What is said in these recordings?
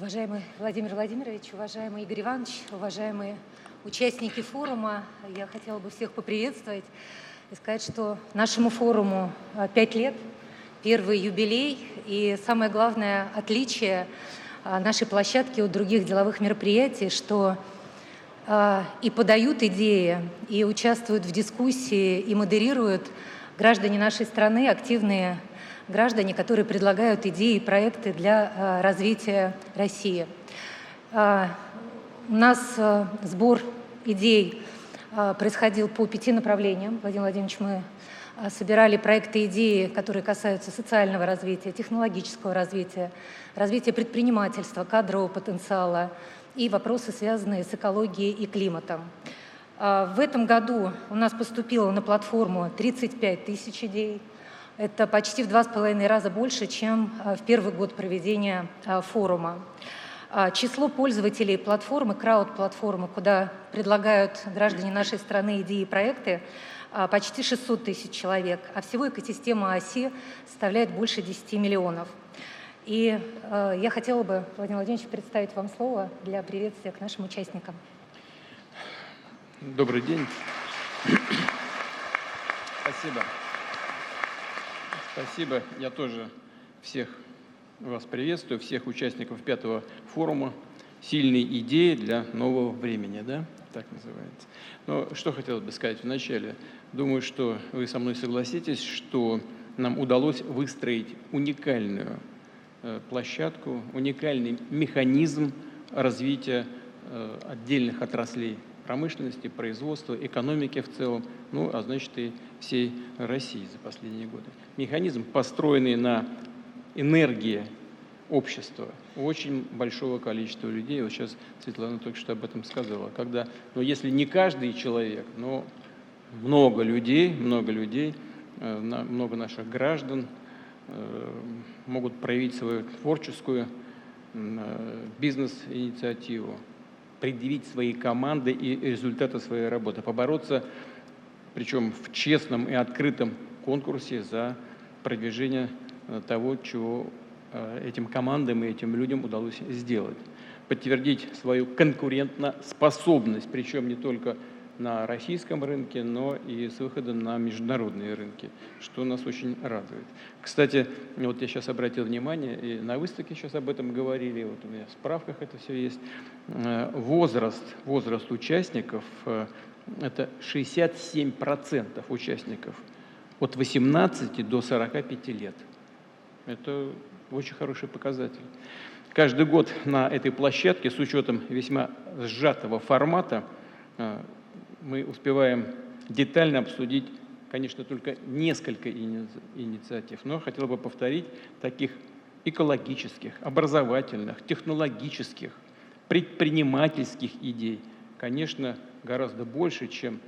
Уважаемый Владимир Владимирович, уважаемый Игорь Иванович, уважаемые участники форума, я хотела бы всех поприветствовать и сказать, что нашему форуму 5 лет, первый юбилей, и самое главное отличие нашей площадки от других деловых мероприятий, что и подают идеи, и участвуют в дискуссии, и модерируют граждане нашей страны, активные граждане, которые предлагают идеи и проекты для развития России. У нас сбор идей происходил по 5 направлениям. Владимир Владимирович, мы собирали проекты и идеи, которые касаются социального развития, технологического развития, развития предпринимательства, кадрового потенциала и вопросы, связанные с экологией и климатом. В этом году у нас поступило на платформу 35 тысяч идей. Это почти в 2,5 раза больше, чем в первый год проведения форума. Число пользователей платформы, крауд-платформы, куда предлагают граждане нашей страны идеи и проекты, почти 600 тысяч человек, а всего экосистема ОСИ составляет больше 10 миллионов. И я хотела бы, Владимир Владимирович, представить вам слово для приветствия к нашим участникам. Добрый день. Спасибо. Спасибо. Я тоже всех вас приветствую, всех участников 5-го форума «Сильные идеи для нового времени», да? Так называется. Но что хотелось бы сказать вначале. Думаю, что вы со мной согласитесь, что нам удалось выстроить уникальную площадку, уникальный механизм развития отдельных отраслей промышленности, производства, экономики в целом, ну, а значит и всей России за последние годы. Механизм, построенный на энергии общества, очень большого количества людей. Вот сейчас Светлана только что об этом сказала. Когда, ну, если не каждый человек, но много людей, много наших граждан могут проявить свою творческую бизнес-инициативу, предъявить свои команды и результаты своей работы, побороться, причем в честном и открытом конкурсе за продвижение того, чего этим командам и этим людям удалось сделать. Подтвердить свою конкурентоспособность, причем не только на российском рынке, но и с выходом на международные рынки, что нас очень радует. Кстати, вот я сейчас обратил внимание, и на выставке сейчас об этом говорили, вот у меня в справках это все есть. Возраст участников – это 67% участников от 18 до 45 лет. Это очень хороший показатель. Каждый год на этой площадке, с учетом весьма сжатого формата, мы успеваем детально обсудить, конечно, только несколько инициатив, но хотел бы повторить таких экологических, образовательных, технологических, предпринимательских идей, конечно, гораздо больше, чем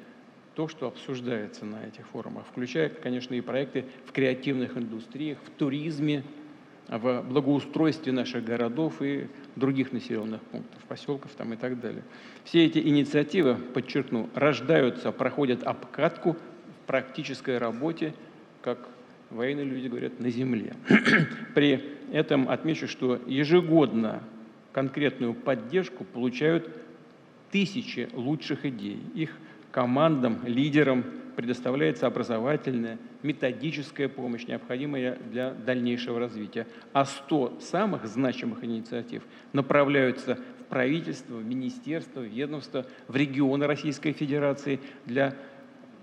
то, что обсуждается на этих форумах, включая, конечно, и проекты в креативных индустриях, в туризме, в благоустройстве наших городов и других населенных пунктов, поселков там и так далее. Все эти инициативы, подчеркну, рождаются, проходят обкатку в практической работе, как военные люди говорят, на земле. При этом отмечу, что ежегодно конкретную поддержку получают тысячи лучших идей. Их командам, лидерам предоставляется образовательная, методическая помощь, необходимая для дальнейшего развития. А 100 самых значимых инициатив направляются в правительство, в министерство, в ведомство, в регионы Российской Федерации для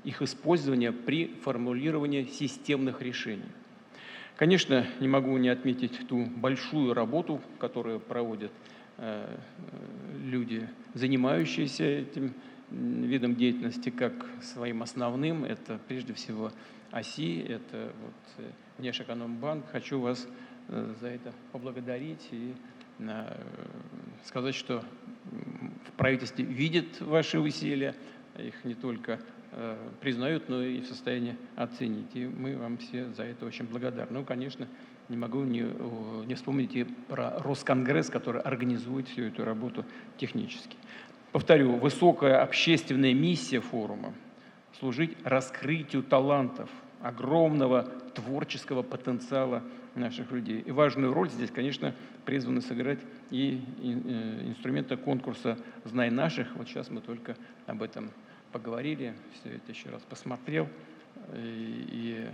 их использования при формулировании системных решений. Конечно, не могу не отметить ту большую работу, которую проводят люди, занимающиеся этим видом деятельности, как своим основным. Это прежде всего ОСИ, это вот Внешэкономбанк. Хочу вас за это поблагодарить и сказать, что в правительстве видят ваши усилия, их не только признают, но и в состоянии оценить. И мы вам все за это очень благодарны. Ну, конечно, не могу не вспомнить и про Росконгресс, который организует всю эту работу технически. Повторю, высокая общественная миссия форума – служить раскрытию талантов, огромного творческого потенциала наших людей. И важную роль здесь, конечно, призваны сыграть и инструменты конкурса «Знай наших». Вот сейчас мы только об этом поговорили, все это еще раз посмотрел. И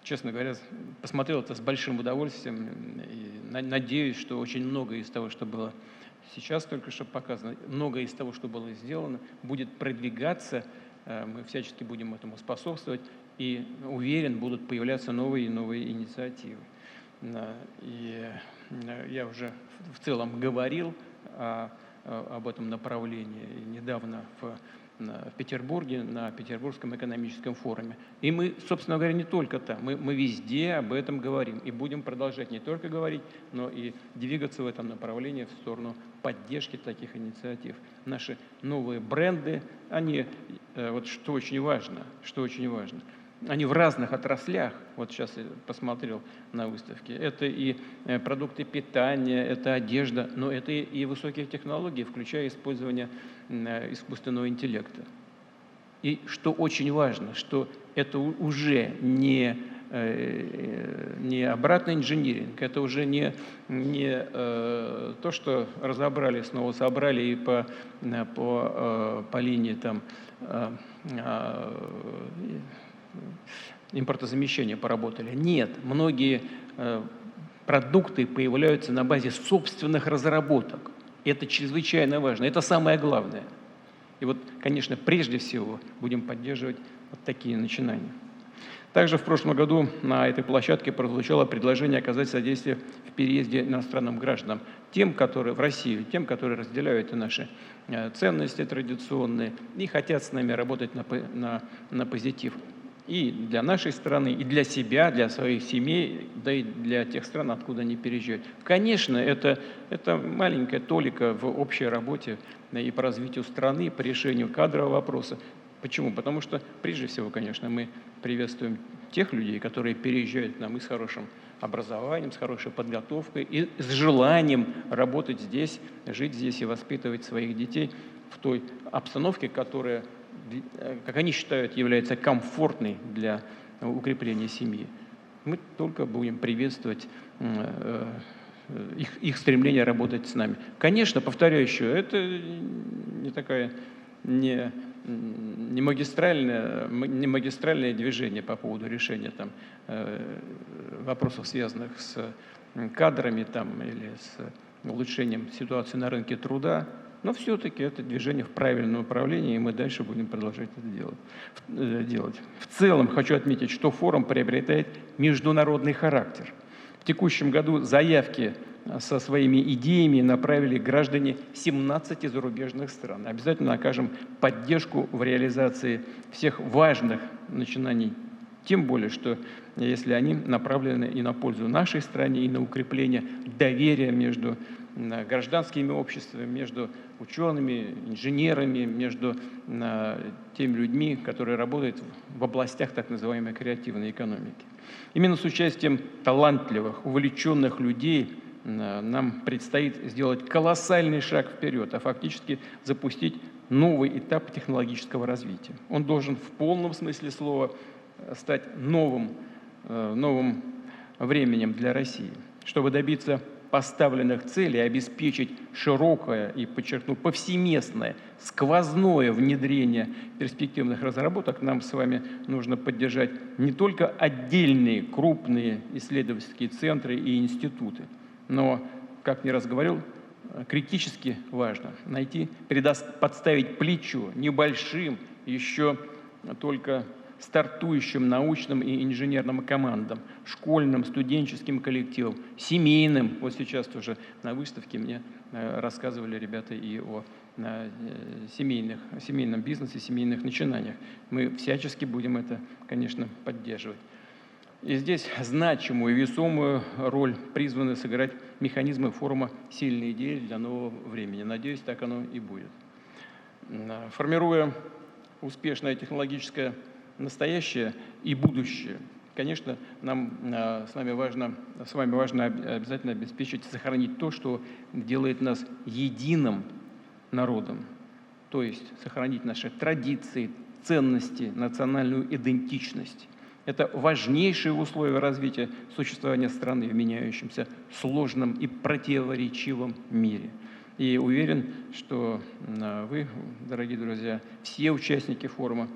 честно говоря, посмотрел это с большим удовольствием. И надеюсь, что очень многое из того, что было сейчас только что показано, многое из того, что было сделано, будет продвигаться. Мы всячески будем этому способствовать. И уверен, будут появляться новые и новые инициативы. И я уже в целом говорил об этом направлении недавно в Петербурге, на Петербургском экономическом форуме. И мы, собственно говоря, не только там, мы везде об этом говорим. И будем продолжать не только говорить, но и двигаться в этом направлении в сторону поддержки таких инициатив. Наши новые бренды, они, вот что очень важно, они в разных отраслях, вот сейчас я посмотрел на выставке, это и продукты питания, это одежда, но это и высокие технологии, включая использование искусственного интеллекта. И что очень важно, что это уже не обратный инжиниринг, это уже не то, что разобрали, снова собрали и по линии там, импортозамещения поработали. Нет, многие продукты появляются на базе собственных разработок. Это чрезвычайно важно, это самое главное. И вот, конечно, прежде всего будем поддерживать вот такие начинания. Также в прошлом году на этой площадке прозвучало предложение оказать содействие в переезде иностранным гражданам, тем, которые в Россию, тем, которые разделяют наши ценности традиционные и хотят с нами работать на позитив. И для нашей страны, и для себя, для своих семей, да и для тех стран, откуда они переезжают. Конечно, это маленькая толика в общей работе и по развитию страны, по решению кадрового вопроса. Почему? Потому что, прежде всего, конечно, мы приветствуем тех людей, которые переезжают к нам и с хорошим образованием, с хорошей подготовкой, и с желанием работать здесь, жить здесь и воспитывать своих детей в той обстановке, которая, как они считают, является комфортной для укрепления семьи. Мы только будем приветствовать их стремление работать с нами. Конечно, повторяю еще, это не такая не магистральное движение по поводу решения там, вопросов, связанных с кадрами там, или с улучшением ситуации на рынке труда. Но все-таки это движение в правильном направлении, и мы дальше будем продолжать это делать. В целом хочу отметить, что форум приобретает международный характер. В текущем году заявки со своими идеями направили граждане 17 зарубежных стран. Обязательно окажем поддержку в реализации всех важных начинаний, тем более, что если они направлены и на пользу нашей стране, и на укрепление доверия между гражданскими обществами, между учеными, инженерами, между теми людьми, которые работают в областях так называемой креативной экономики. Именно с участием талантливых, увлеченных людей нам предстоит сделать колоссальный шаг вперед, а фактически запустить новый этап технологического развития. Он должен в полном смысле слова стать новым временем для России, чтобы добиться поставленных целей, обеспечить широкое и, подчеркну, повсеместное, сквозное внедрение перспективных разработок. Нам с вами нужно поддержать не только отдельные крупные исследовательские центры и институты, но, как не раз говорил, критически важно подставить плечо небольшим, еще только стартующим научным и инженерным командам, школьным, студенческим коллективам, семейным. Вот сейчас тоже на выставке мне рассказывали ребята и о семейном бизнесе, семейных начинаниях. Мы всячески будем это, конечно, поддерживать. И здесь значимую и весомую роль призваны сыграть механизмы форума «Сильные идеи для нового времени». Надеюсь, так оно и будет. Формируя успешное технологическое настоящее и будущее, конечно, нам с вами важно обязательно обеспечить, сохранить то, что делает нас единым народом, то есть сохранить наши традиции, ценности, национальную идентичность. Это важнейшие условия развития существования страны в меняющемся сложном и противоречивом мире. И уверен, что вы, дорогие друзья, все участники форума,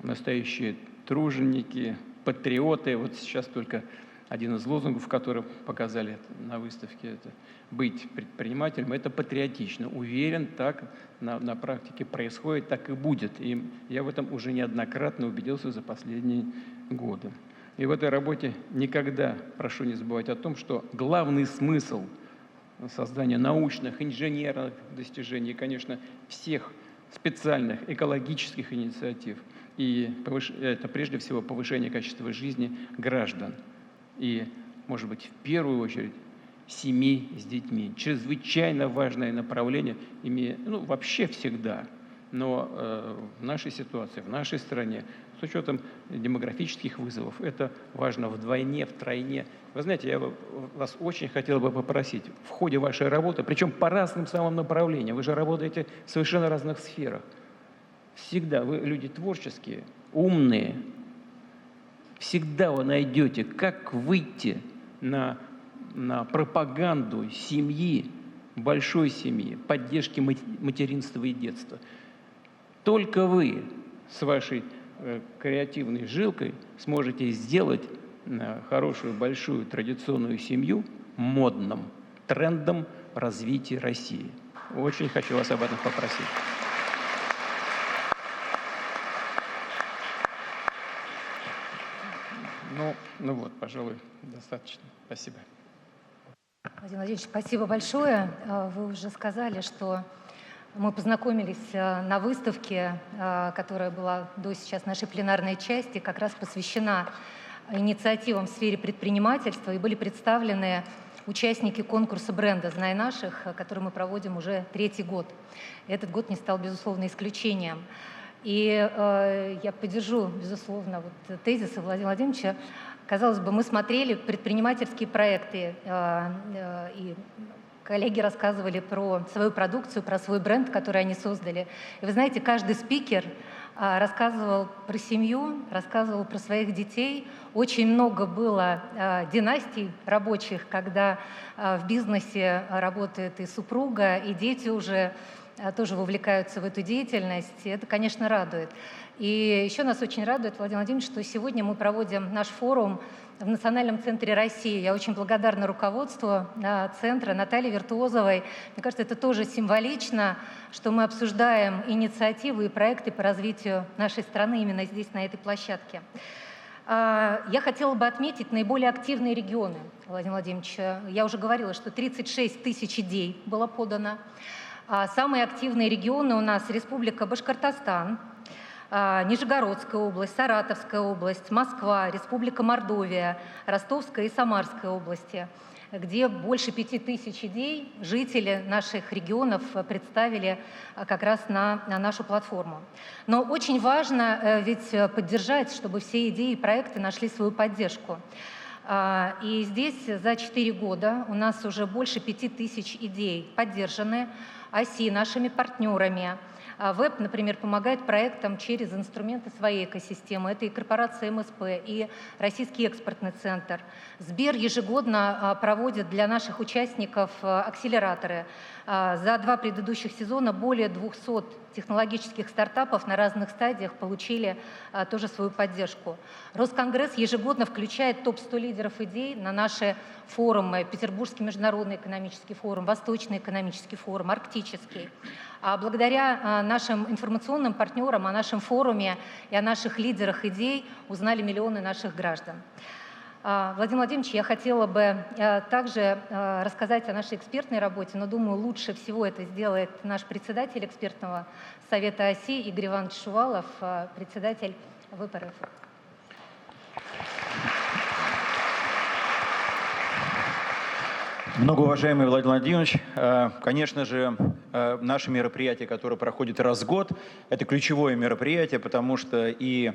настоящие труженики, патриоты. Вот сейчас только один из лозунгов, который показали на выставке, это «Быть предпринимателем» — это патриотично. Уверен, так на практике происходит, так и будет. И я в этом уже неоднократно убедился за последние годы. И в этой работе никогда, прошу не забывать о том, что главный смысл создания научных, инженерных достижений, конечно, всех специальных экологических инициатив, и это прежде всего повышение качества жизни граждан. И, может быть, в первую очередь, семей с детьми. Чрезвычайно важное направление, вообще всегда. Но в нашей ситуации, в нашей стране, с учетом демографических вызовов, это важно вдвойне, втройне. Вы знаете, я вас очень хотел бы попросить в ходе вашей работы, причем по разным самым направлениям, вы же работаете в совершенно разных сферах. Всегда вы люди творческие, умные, всегда вы найдете, как выйти на пропаганду семьи, большой семьи, поддержки материнства и детства. Только вы с вашей креативной жилкой сможете сделать хорошую, большую, традиционную семью модным трендом развития России. Очень хочу вас об этом попросить. Ну вот, пожалуй, достаточно. Спасибо. Владимир Владимирович, спасибо большое. Вы уже сказали, что мы познакомились на выставке, которая была до сейчас нашей пленарной части, как раз посвящена инициативам в сфере предпринимательства, и были представлены участники конкурса бренда «Знай наших», который мы проводим уже 3-й год. Этот год не стал, безусловно, исключением. И я поддержу, безусловно, тезисы Владимира Владимировича. Казалось бы, мы смотрели предпринимательские проекты, и коллеги рассказывали про свою продукцию, про свой бренд, который они создали. И вы знаете, каждый спикер рассказывал про семью, рассказывал про своих детей. Очень много было династий рабочих, когда в бизнесе работает и супруга, и дети уже тоже вовлекаются в эту деятельность. И это, конечно, радует. И еще нас очень радует, Владимир Владимирович, что сегодня мы проводим наш форум в Национальном центре России. Я очень благодарна руководству центра, Наталье Виртуозовой. Мне кажется, это тоже символично, что мы обсуждаем инициативы и проекты по развитию нашей страны именно здесь, на этой площадке. Я хотела бы отметить наиболее активные регионы, Владимир Владимирович. Я уже говорила, что 36 тысяч идей было подано. Самые активные регионы у нас Республика Башкортостан, Нижегородская область, Саратовская область, Москва, Республика Мордовия, Ростовская и Самарская области, где больше 5000 идей жители наших регионов представили как раз на нашу платформу. Но очень важно ведь поддержать, чтобы все идеи и проекты нашли свою поддержку. И здесь за 4 года у нас уже больше 5000 идей поддержаны ОСИ, нашими партнерами. Веб, например, помогает проектам через инструменты своей экосистемы. Это и корпорация МСП, и Российский экспортный центр. Сбер ежегодно проводит для наших участников акселераторы. За 2 предыдущих сезона более 200 технологических стартапов на разных стадиях получили тоже свою поддержку. Росконгресс ежегодно включает топ-100 лидеров идей на наши форумы. Петербургский международный экономический форум, Восточный экономический форум, Арктический. А благодаря нашим информационным партнерам о нашем форуме и о наших лидерах идей узнали миллионы наших граждан. Владимир Владимирович, я хотела бы также рассказать о нашей экспертной работе, но думаю, лучше всего это сделает наш председатель экспертного совета ОСИ Игорь Иванович Шувалов, председатель ВПРФ. Многоуважаемый Владимир Владимирович, конечно же, наше мероприятие, которое проходит раз в год, это ключевое мероприятие, потому что и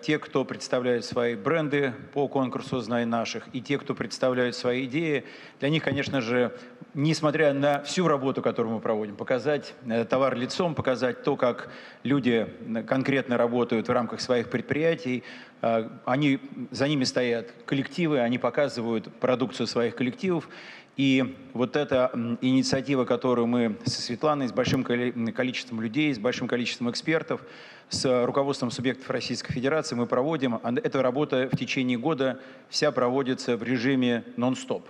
те, кто представляет свои бренды по конкурсу «Знай наших», и те, кто представляют свои идеи, для них, конечно же, несмотря на всю работу, которую мы проводим, показать товар лицом, показать то, как люди конкретно работают в рамках своих предприятий, за ними стоят коллективы, они показывают продукцию своих коллективов. И вот эта инициатива, которую мы со Светланой, с большим количеством людей, с большим количеством экспертов, с руководством субъектов Российской Федерации мы проводим, эта работа в течение года вся проводится в режиме нон-стоп.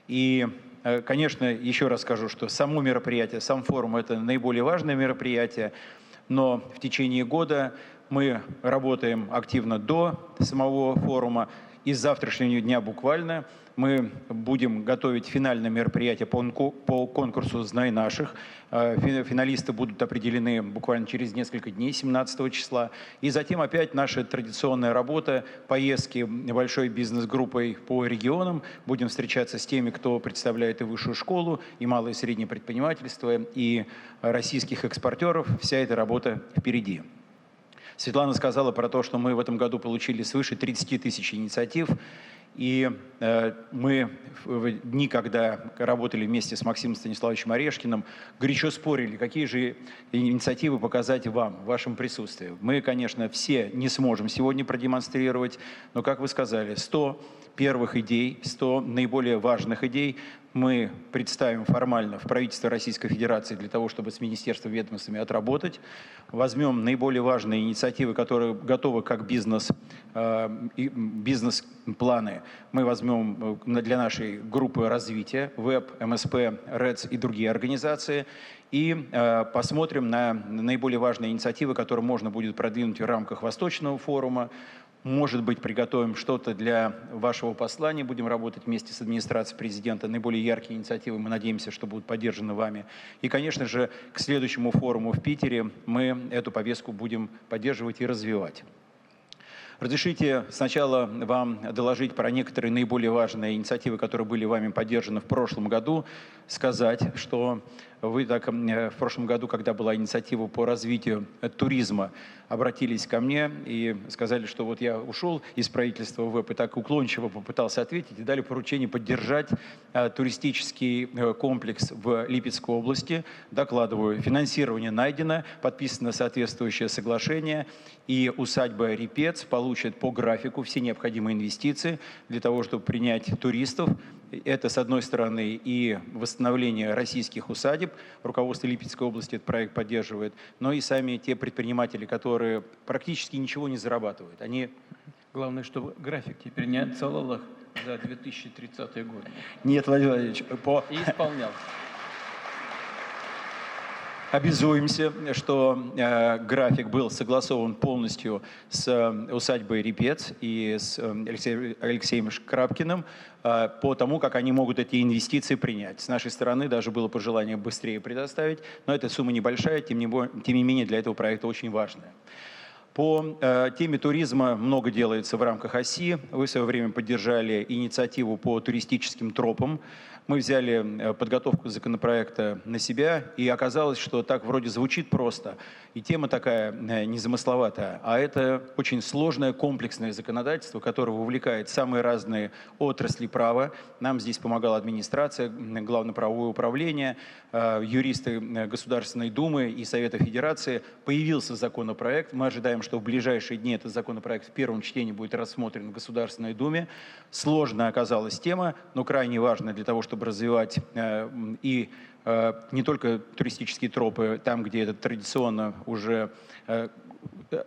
И, конечно, еще раз скажу, что само мероприятие, сам форум – это наиболее важное мероприятие, но в течение года мы работаем активно до самого форума, и с завтрашнего дня буквально мы будем готовить финальное мероприятие по конкурсу «Знай наших». Финалисты будут определены буквально через несколько дней, 17 числа. И затем опять наша традиционная работа, поездки большой бизнес-группой по регионам. Будем встречаться с теми, кто представляет и высшую школу, и малое и среднее предпринимательство, и российских экспортеров. Вся эта работа впереди. Светлана сказала про то, что мы в этом году получили свыше 30 тысяч инициатив. И мы в дни, когда работали вместе с Максимом Станиславовичем Орешкиным, горячо спорили, какие же инициативы показать вам, в вашем присутствии. Мы, конечно, все не сможем сегодня продемонстрировать, но, как вы сказали, 100 первых идей, 100 наиболее важных идей мы представим формально в правительство Российской Федерации для того, чтобы с министерством, ведомствами отработать. Возьмем наиболее важные инициативы, которые готовы как бизнес-планы. Мы возьмем для нашей группы развития, ВЭБ, МСП, РЭЦ и другие организации. И посмотрим на наиболее важные инициативы, которые можно будет продвинуть в рамках Восточного форума. Может быть, приготовим что-то для вашего послания, будем работать вместе с администрацией президента. Наиболее яркие инициативы, мы надеемся, что будут поддержаны вами. И, конечно же, к следующему форуму в Питере мы эту повестку будем поддерживать и развивать. Разрешите сначала вам доложить про некоторые наиболее важные инициативы, которые были вами поддержаны в прошлом году, сказать, что вы так в прошлом году, когда была инициатива по развитию туризма, обратились ко мне и сказали, что вот я ушел из правительства ВЭП и так уклончиво попытался ответить и дали поручение поддержать туристический комплекс в Липецкой области. Докладываю, финансирование найдено, подписано соответствующее соглашение, и усадьба Репец получит по графику все необходимые инвестиции для того, чтобы принять туристов. Это, с одной стороны, и восстановление российских усадеб. Руководство Липецкой области этот проект поддерживает, но и сами те предприниматели, которые практически ничего не зарабатывают. Они... Главное, чтобы график теперь не отсылал их за 2030 год. Нет, Владимир Владимирович, И исполнял. Обязуемся, что график был согласован полностью с усадьбой Репец и с Алексеем Шкрапкиным по тому, как они могут эти инвестиции принять. С нашей стороны даже было пожелание быстрее предоставить, но эта сумма небольшая, тем не менее для этого проекта очень важная. По теме туризма много делается в рамках ОСИ. Вы в свое время поддержали инициативу по туристическим тропам. Мы взяли подготовку законопроекта на себя, и оказалось, что так вроде звучит просто. И тема такая незамысловатая, а это очень сложное комплексное законодательство, которое вовлекает самые разные отрасли права. Нам здесь помогала администрация, Главное правовое управление, юристы Государственной Думы и Совета Федерации. Появился законопроект. Мы ожидаем, что в ближайшие дни этот законопроект в первом чтении будет рассмотрен в Государственной Думе. Сложная оказалась тема, но крайне важная для того, чтобы развивать и не только туристические тропы, там, где это традиционно уже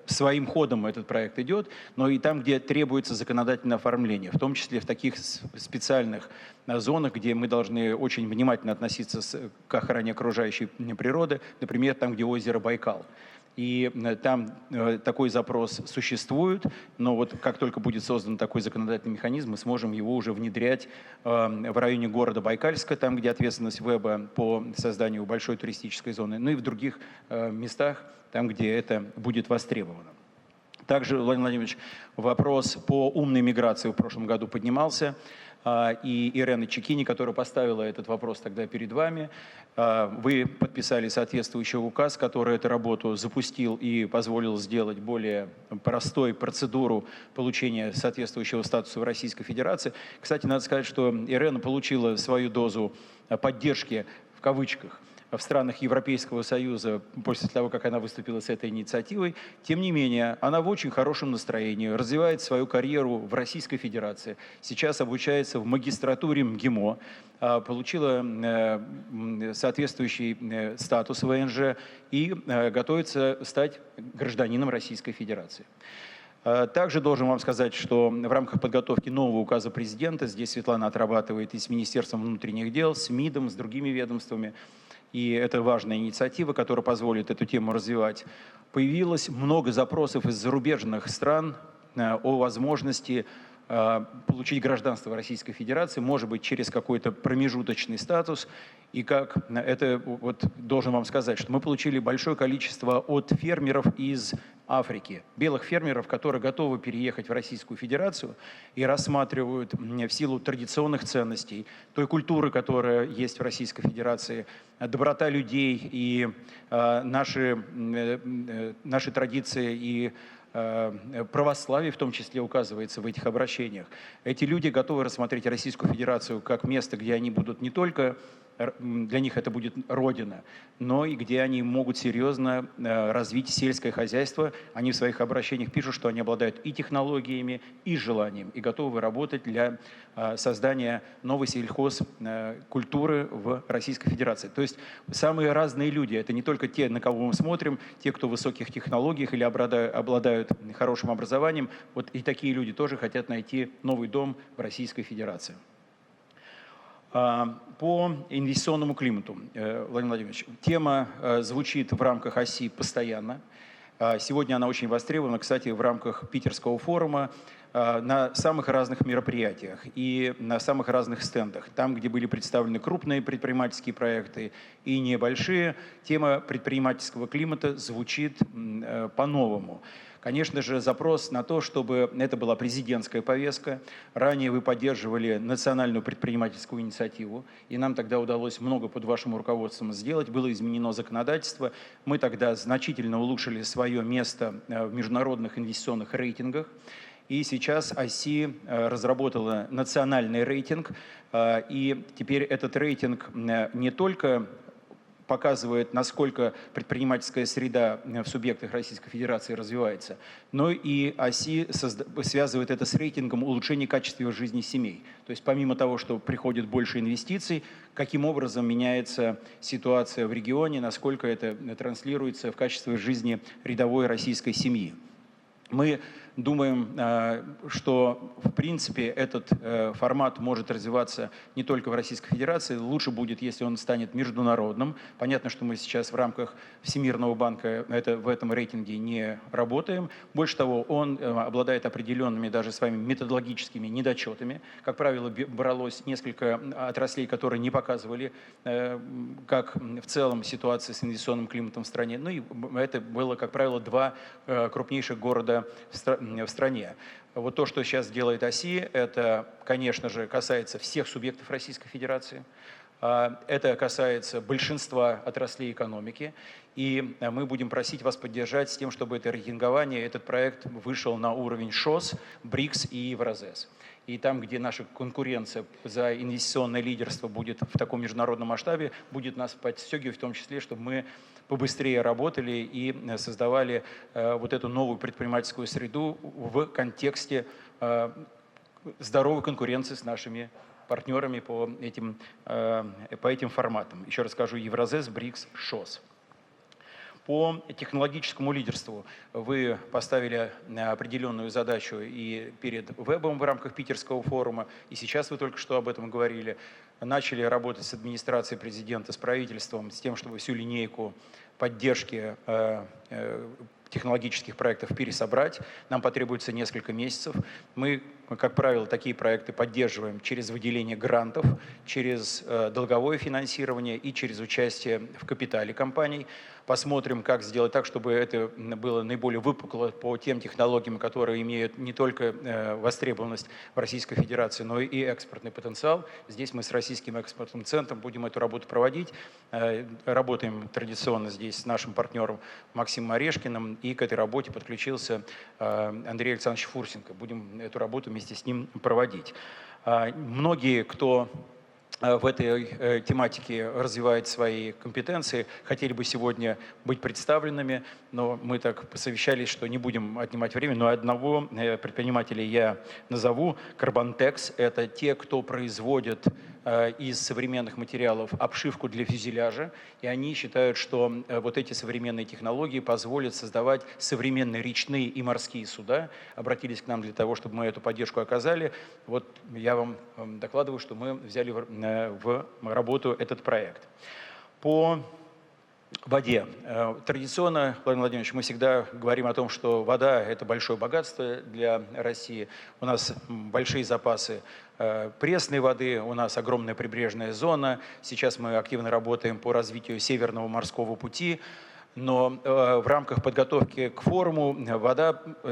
своим ходом этот проект идет, но и там, где требуется законодательное оформление, в том числе в таких специальных зонах, где мы должны очень внимательно относиться к охране окружающей природы, например, там, где озеро Байкал. И там такой запрос существует, но вот как только будет создан такой законодательный механизм, мы сможем его уже внедрять в районе города Байкальска, там, где ответственность ВЭБа по созданию большой туристической зоны, ну и в других местах, там, где это будет востребовано. Также, Владимир Владимирович, вопрос по умной миграции в прошлом году поднимался. и Ирены Чекини, которая поставила этот вопрос тогда перед вами. Вы подписали соответствующий указ, который эту работу запустил и позволил сделать более простой процедуру получения соответствующего статуса в Российской Федерации. Кстати, надо сказать, что Ирена получила свою дозу поддержки, в кавычках, в странах Европейского Союза после того, как она выступила с этой инициативой. Тем не менее, она в очень хорошем настроении, развивает свою карьеру в Российской Федерации. Сейчас обучается в магистратуре МГИМО, получила соответствующий статус ВНЖ и готовится стать гражданином Российской Федерации. Также должен вам сказать, что в рамках подготовки нового указа президента, здесь Светлана отрабатывает и с Министерством внутренних дел, с МИДом, с другими ведомствами, и это важная инициатива, которая позволит эту тему развивать. Появилось много запросов из зарубежных стран о возможности получить гражданство Российской Федерации, может быть, через какой-то промежуточный статус. И как это, вот должен вам сказать, что мы получили большое количество от фермеров из Африки, белых фермеров, которые готовы переехать в Российскую Федерацию и рассматривают в силу традиционных ценностей, той культуры, которая есть в Российской Федерации, доброта людей и наши традиции и православие в том числе указывается в этих обращениях. Эти люди готовы рассмотреть Российскую Федерацию как место, где они будут не только, для них это будет родина, но и где они могут серьезно развить сельское хозяйство. Они в своих обращениях пишут, что они обладают и технологиями, и желанием, и готовы работать для создания новой сельхозкультуры в Российской Федерации. То есть самые разные люди, это не только те, на кого мы смотрим, те, кто в высоких технологиях или обладают хорошим образованием, вот и такие люди тоже хотят найти новый дом в Российской Федерации. По инвестиционному климату, Владимир Владимирович, тема звучит в рамках оси постоянно. Сегодня она очень востребована, кстати, в рамках Питерского форума, на самых разных мероприятиях и на самых разных стендах. Там, где были представлены крупные предпринимательские проекты и небольшие, тема предпринимательского климата звучит по-новому. Конечно же, запрос на то, чтобы это была президентская повестка. Ранее вы поддерживали национальную предпринимательскую инициативу, и нам тогда удалось много под вашим руководством сделать. Было изменено законодательство. Мы тогда значительно улучшили свое место в международных инвестиционных рейтингах. И сейчас ОСИ разработала национальный рейтинг, и теперь этот рейтинг не только показывает, насколько предпринимательская среда в субъектах Российской Федерации развивается, но и ОСИ связывает это с рейтингом улучшения качества жизни семей. То есть помимо того, что приходит больше инвестиций, каким образом меняется ситуация в регионе, насколько это транслируется в качестве жизни рядовой российской семьи. Мы думаем, что в принципе этот формат может развиваться не только в Российской Федерации. Лучше будет, если он станет международным. Понятно, что мы сейчас в рамках Всемирного банка в этом рейтинге не работаем. Больше того, он обладает определенными даже своими методологическими недочетами. Как правило, бралось несколько отраслей, которые не показывали, как в целом ситуация с инвестиционным климатом в стране. Ну и это было, как правило, два крупнейших города в стране. Вот то, что сейчас делает ОСИ, это, конечно же, касается всех субъектов Российской Федерации. Это касается большинства отраслей экономики. И мы будем просить вас поддержать с тем, чтобы это рейтингование, этот проект вышел на уровень ШОС, БРИКС и Евразес. И там, где наша конкуренция за инвестиционное лидерство будет в таком международном масштабе, будет нас подстегивать в том числе, чтобы мы побыстрее работали и создавали вот эту новую предпринимательскую среду в контексте здоровой конкуренции с нашими партнерами по этим форматам. Еще раз скажу, Евразес, БРИКС, ШОС. По технологическому лидерству вы поставили определенную задачу и перед ВЭБом в рамках Питерского форума, и сейчас вы только что об этом говорили. Начали работать с администрацией президента, с правительством, с тем, чтобы всю линейку поддержки технологических проектов пересобрать. Нам потребуется несколько месяцев. Мы как правило, такие проекты поддерживаем через выделение грантов, через долговое финансирование и через участие в капитале компаний. Посмотрим, как сделать так, чтобы это было наиболее выпукло по тем технологиям, которые имеют не только востребованность в Российской Федерации, но и экспортный потенциал. Здесь мы с Российским экспортным центром будем эту работу проводить. Работаем традиционно здесь с нашим партнером Максимом Орешкиным, и к этой работе подключился Андрей Александрович Фурсенко. Будем эту работу вместе с ним проводить. Многие, кто в этой тематике развивает свои компетенции, хотели бы сегодня быть представленными, но мы так посовещались, что не будем отнимать время, но одного предпринимателя я назову. Карбонтекс – это те, кто производит из современных материалов обшивку для фюзеляжа, и они считают, что вот эти современные технологии позволят создавать современные речные и морские суда. Обратились к нам для того, чтобы мы эту поддержку оказали. Вот я вам докладываю, что мы взяли в работу этот проект. По воде. Традиционно, Владимир Владимирович, мы всегда говорим о том, что вода – это большое богатство для России. У нас большие запасы пресной воды, у нас огромная прибрежная зона. Сейчас мы активно работаем по развитию Северного морского пути. Но в рамках подготовки к форуму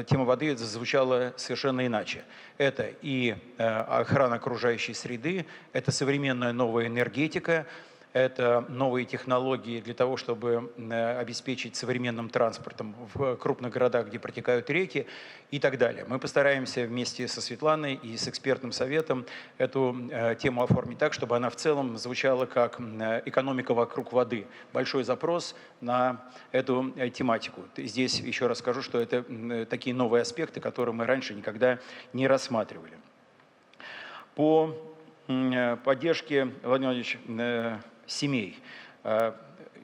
тема воды зазвучала совершенно иначе. Это и охрана окружающей среды, это современная новая энергетика, это новые технологии для того, чтобы обеспечить современным транспортом в крупных городах, где протекают реки и так далее. Мы постараемся вместе со Светланой и с экспертным советом эту тему оформить так, чтобы она в целом звучала как экономика вокруг воды. Большой запрос на эту тематику. Здесь еще раз скажу, что это такие новые аспекты, которые мы раньше никогда не рассматривали. По поддержке, Владимир Владимирович, семей.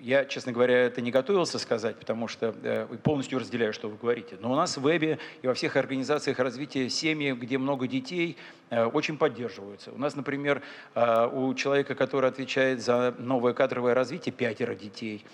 Я, честно говоря, это не готовился сказать, потому что полностью разделяю, что вы говорите. Но у нас в ВЭБе и во всех организациях развития семьи, где много детей, очень поддерживаются. У нас, например, у человека, который отвечает за новое кадровое развитие, 5 детей.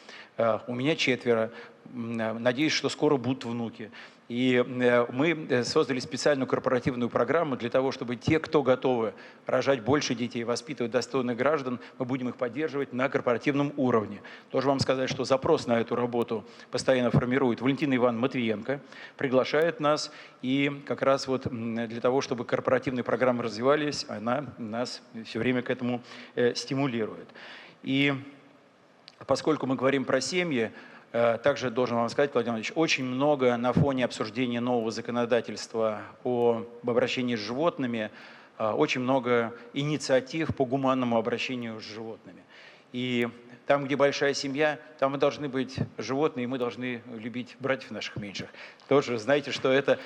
У меня 4. Надеюсь, что скоро будут внуки. И мы создали специальную корпоративную программу для того, чтобы те, кто готовы рожать больше детей, воспитывать достойных граждан, мы будем их поддерживать на корпоративном уровне. Тоже вам сказать, что запрос на эту работу постоянно формирует Валентина Ивановна Матвиенко, приглашает нас, и как раз вот для того, чтобы корпоративные программы развивались, она нас все время к этому стимулирует. И поскольку мы говорим про семьи, также должен вам сказать, Владимир Владимирович, очень много на фоне обсуждения нового законодательства об обращении с животными, очень много инициатив по гуманному обращению с животными. И там, где большая семья, там и должны быть животные, и мы должны любить братьев наших меньших. Тоже знаете, что это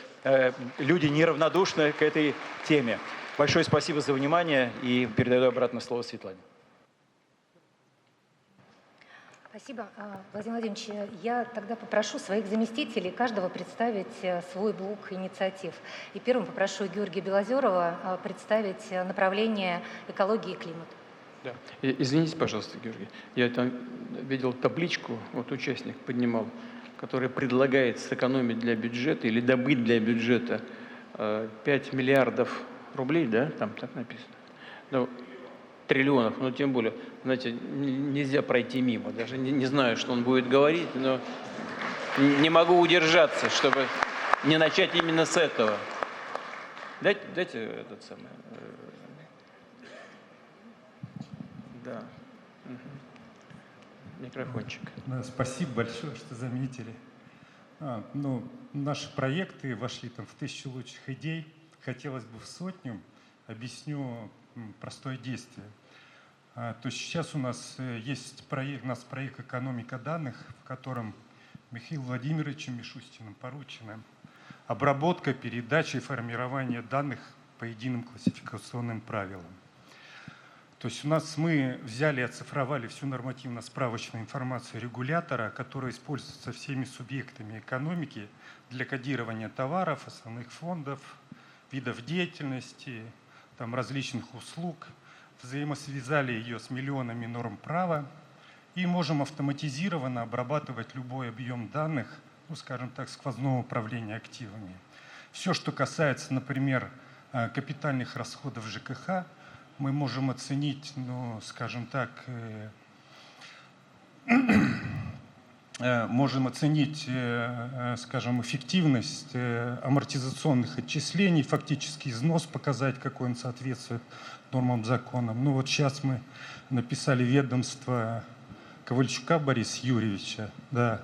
люди неравнодушны к этой теме. Большое спасибо за внимание, и передаю обратно слово Светлане. Спасибо, Владимир Владимирович. Я тогда попрошу своих заместителей каждого представить свой блок инициатив. И первым попрошу Георгия Белозерова представить направление экологии и климат. Да. Извините, пожалуйста, Георгий. Я там видел табличку, вот участник поднимал, который предлагает сэкономить для бюджета или добыть для бюджета 5 миллиардов рублей, да, там так написано. Ну, триллионов, но тем более, знаете, нельзя пройти мимо. Даже не знаю, что он будет говорить, но не могу удержаться, чтобы не начать именно с этого. Дайте этот самый... Да. Микрофончик. Спасибо большое, что заметили. Наши проекты вошли там в 1000 лучших идей. Хотелось бы в 100. Объясню простое действие. То есть сейчас у нас есть проект «Экономика данных», в котором Михаилом Владимировичем Мишустиным поручена обработка, передача и формирование данных по единым классификационным правилам. То есть у нас мы взяли и оцифровали всю нормативно-справочную информацию регулятора, которая используется всеми субъектами экономики для кодирования товаров, основных фондов, видов деятельности, там, различных услуг, взаимосвязали ее с миллионами норм права и можем автоматизированно обрабатывать любой объем данных, скажем так, сквозного управления активами. Все, что касается, например, капитальных расходов ЖКХ мы можем оценить, ну, скажем так, можем оценить, скажем, эффективность амортизационных отчислений, фактический износ показать, какой он соответствует нормам закона. Ну вот сейчас мы написали ведомство Ковальчука Бориса Юрьевича, да,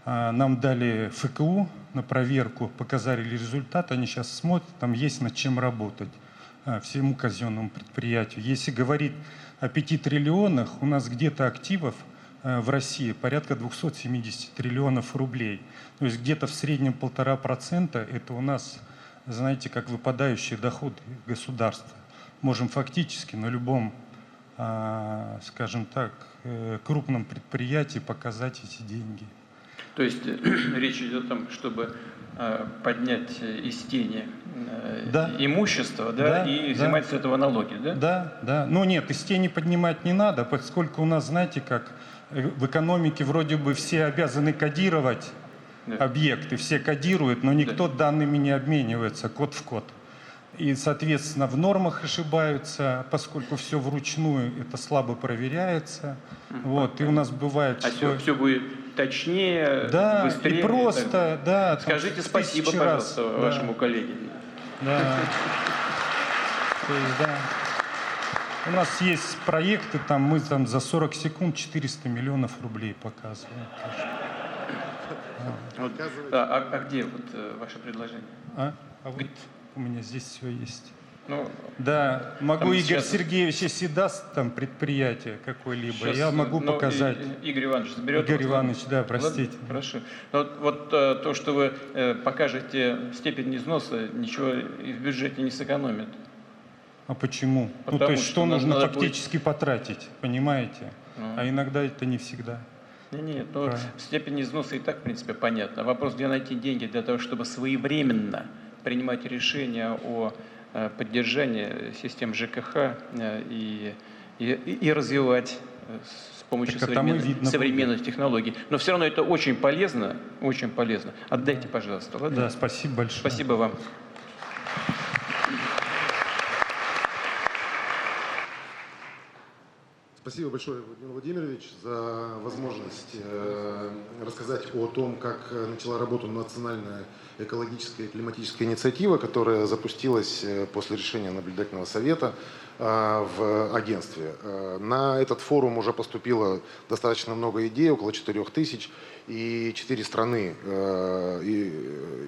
нам дали ФКУ на проверку, показали результат, они сейчас смотрят, там есть над чем работать всему казенному предприятию. Если говорить о 5 триллионах, у нас где-то активов в России порядка 270 триллионов рублей. То есть где-то в среднем 1,5% это у нас, знаете, как выпадающие доходы государства. Можем фактически на любом, скажем так, крупном предприятии показать эти деньги. То есть речь идет о том, чтобы поднять из тени имущество, да, и взимать с этого налоги, да? Да, да. Ну нет, из тени поднимать не надо, поскольку у нас, знаете, как в экономике вроде бы все обязаны кодировать объекты, все кодируют, но никто данными не обменивается, код в код. И, соответственно, в нормах ошибаются, поскольку все вручную, это слабо проверяется. Вот, и у нас бывает, что... все будет точнее, да, быстрее. И просто, да. Скажите спасибо, пожалуйста, вашему коллеге. Да. То есть, да. У нас есть проекты, там мы там за 40 секунд 400 миллионов рублей показываем. Вот. А где вот ваше предложение? Вот у меня здесь все есть. Ну, да, могу Игорь Сергеевич, если даст там предприятие какое-либо, я могу показать. Игорь Иванович заберет. Игорь Иванович, да, простите. Ладно, хорошо. Вот то, что вы покажете степень износа, ничего в бюджете не сэкономит. А почему? Ну, то есть что нужно фактически потратить, понимаете? А иногда это не всегда. Нет, ну, степень износа и так, в принципе, понятна. Вопрос, где найти деньги для того, чтобы своевременно принимать решения о поддержании систем ЖКХ и развивать с помощью современных технологий. Но все равно это очень полезно, очень полезно. Отдайте, пожалуйста. Ладно? Да, спасибо большое. Спасибо вам. Спасибо большое, Владимир Владимирович, за возможность рассказать о том, как начала работу национальная экологическая и климатическая инициатива, которая запустилась после решения наблюдательного совета в агентстве. На этот форум уже поступило достаточно много идей, около 4000, и 4 страны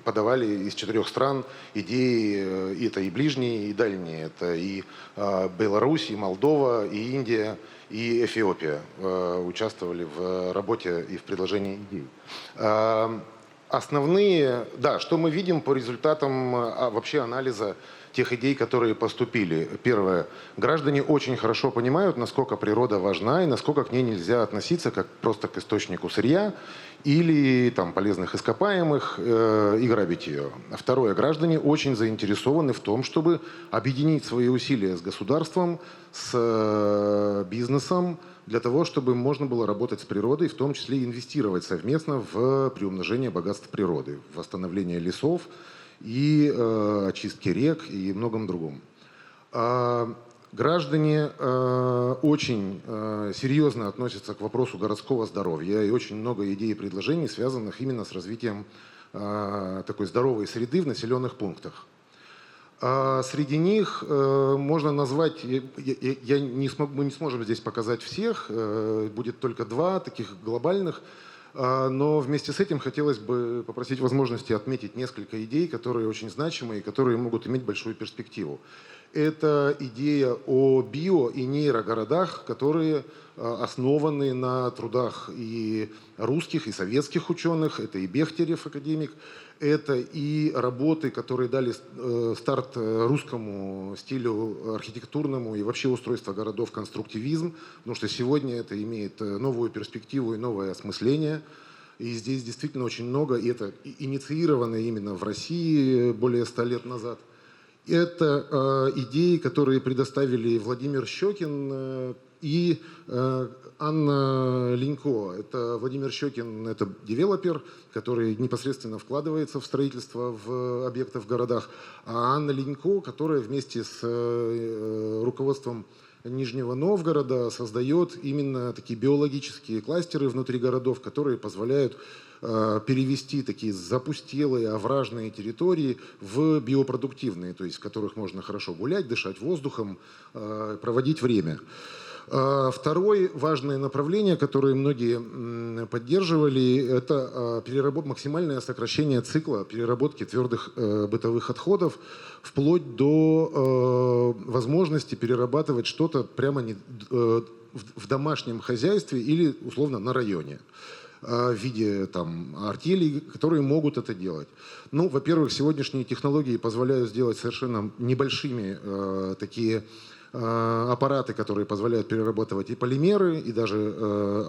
подавали из 4 стран идеи, это и ближние, и дальние, это и Беларусь, и Молдова, и Индия, и Эфиопия участвовали в работе и в предложении идей. Основные, да, что мы видим по результатам вообще анализа тех идей, которые поступили. Первое. Граждане очень хорошо понимают, насколько природа важна и насколько к ней нельзя относиться как просто к источнику сырья или там, полезных ископаемых и грабить ее. Второе. Граждане очень заинтересованы в том, чтобы объединить свои усилия с государством, с бизнесом, для того, чтобы можно было работать с природой, в том числе инвестировать совместно в приумножение богатств природы, в восстановление лесов, и очистки рек и многом другом. Граждане очень серьезно относятся к вопросу городского здоровья, и очень много идей и предложений, связанных именно с развитием такой здоровой среды в населенных пунктах. Среди них можно назвать, мы не сможем здесь показать всех, будет только 2 таких глобальных. Но вместе с этим хотелось бы попросить возможности отметить несколько идей, которые очень значимые и которые могут иметь большую перспективу. Это идея о био- и нейрогородах, которые основаны на трудах и русских, и советских ученых. Это и Бехтерев, академик. Это и работы, которые дали старт русскому стилю архитектурному и вообще устройства городов конструктивизм, потому что сегодня это имеет новую перспективу и новое осмысление. И здесь действительно очень много, и это инициировано именно в России более 100 лет назад. Это идеи, которые предоставили Владимир Щекин И Анна Ленько, это Владимир Щекин, это девелопер, который непосредственно вкладывается в строительство в объектов в городах, а Анна Ленько, которая вместе с руководством Нижнего Новгорода создает именно такие биологические кластеры внутри городов, которые позволяют перевести такие запустелые, овражные территории в биопродуктивные, то есть в которых можно хорошо гулять, дышать воздухом, проводить время. Второе важное направление, которое многие поддерживали, это максимальное сокращение цикла переработки твердых бытовых отходов, вплоть до возможности перерабатывать что-то прямо в домашнем хозяйстве или условно на районе в виде там артелей, которые могут это делать. Ну, во-первых, сегодняшние технологии позволяют сделать совершенно небольшими такие аппараты, которые позволяют перерабатывать и полимеры, и даже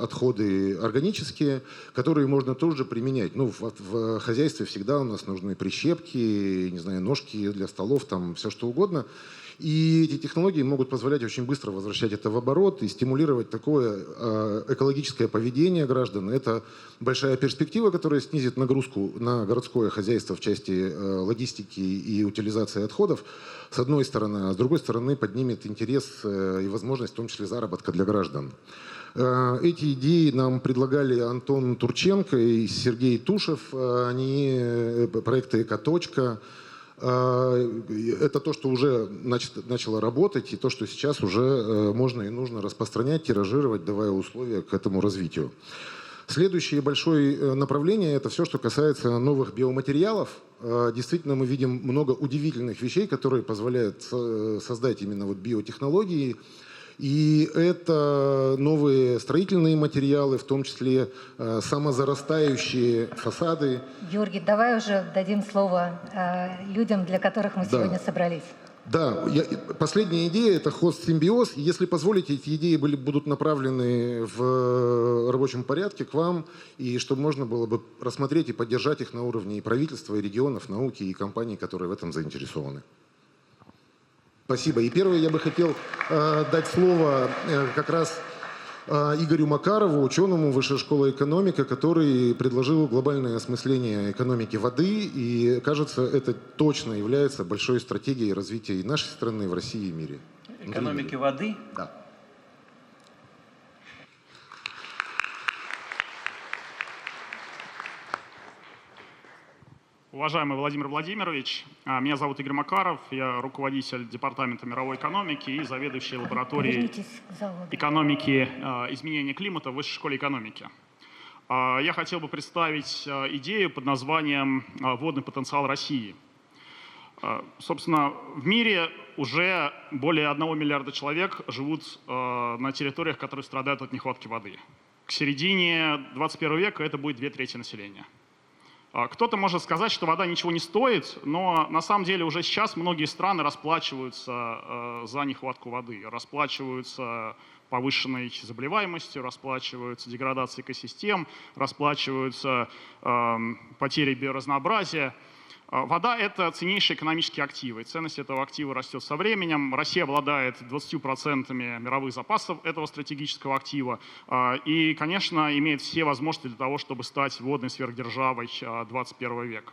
отходы органические, которые можно тоже применять. Ну, в хозяйстве всегда у нас нужны прищепки, не знаю, ножки для столов, там все что угодно. И эти технологии могут позволять очень быстро возвращать это в оборот и стимулировать такое экологическое поведение граждан. Это большая перспектива, которая снизит нагрузку на городское хозяйство в части логистики и утилизации отходов, с одной стороны, а с другой стороны поднимет интерес и возможность, в том числе, заработка для граждан. Эти идеи нам предлагали Антон Турченко и Сергей Тушев, они проекты «Экоточка». Это то, что уже начало работать, и то, что сейчас уже можно и нужно распространять, тиражировать, давая условия к этому развитию. Следующее большое направление – это все, что касается новых биоматериалов. Действительно, мы видим много удивительных вещей, которые позволяют создать именно вот биотехнологии. И это новые строительные материалы, в том числе самозарастающие фасады. Георгий, давай уже дадим слово людям, для которых мы сегодня собрались. Да, последняя идея – это хост-симбиоз. Если позволите, эти идеи будут направлены в рабочем порядке к вам, и чтобы можно было бы рассмотреть и поддержать их на уровне и правительства, и регионов, науки, и компаний, которые в этом заинтересованы. Спасибо. И первое, я бы хотел дать слово как раз Игорю Макарову, ученому Высшей школы экономики, который предложил глобальное осмысление экономики воды. И, кажется, это точно является большой стратегией развития и нашей страны, в России и мире. Экономики воды? Да. Уважаемый Владимир Владимирович, меня зовут Игорь Макаров, я руководитель Департамента мировой экономики и заведующий лабораторией экономики изменения климата в Высшей школе экономики. Я хотел бы представить идею под названием «Водный потенциал России». Собственно, в мире уже более 1 миллиарда человек живут на территориях, которые страдают от нехватки воды. К середине 21 века это будет 2/3 населения. Кто-то может сказать, что вода ничего не стоит, но на самом деле уже сейчас многие страны расплачиваются за нехватку воды, расплачиваются повышенной заболеваемостью, расплачиваются деградацией экосистем, расплачиваются потерей биоразнообразия. Вода – это ценнейший экономический актив, и ценность этого актива растет со временем. Россия обладает 20% мировых запасов этого стратегического актива и, конечно, имеет все возможности для того, чтобы стать водной сверхдержавой 21 века.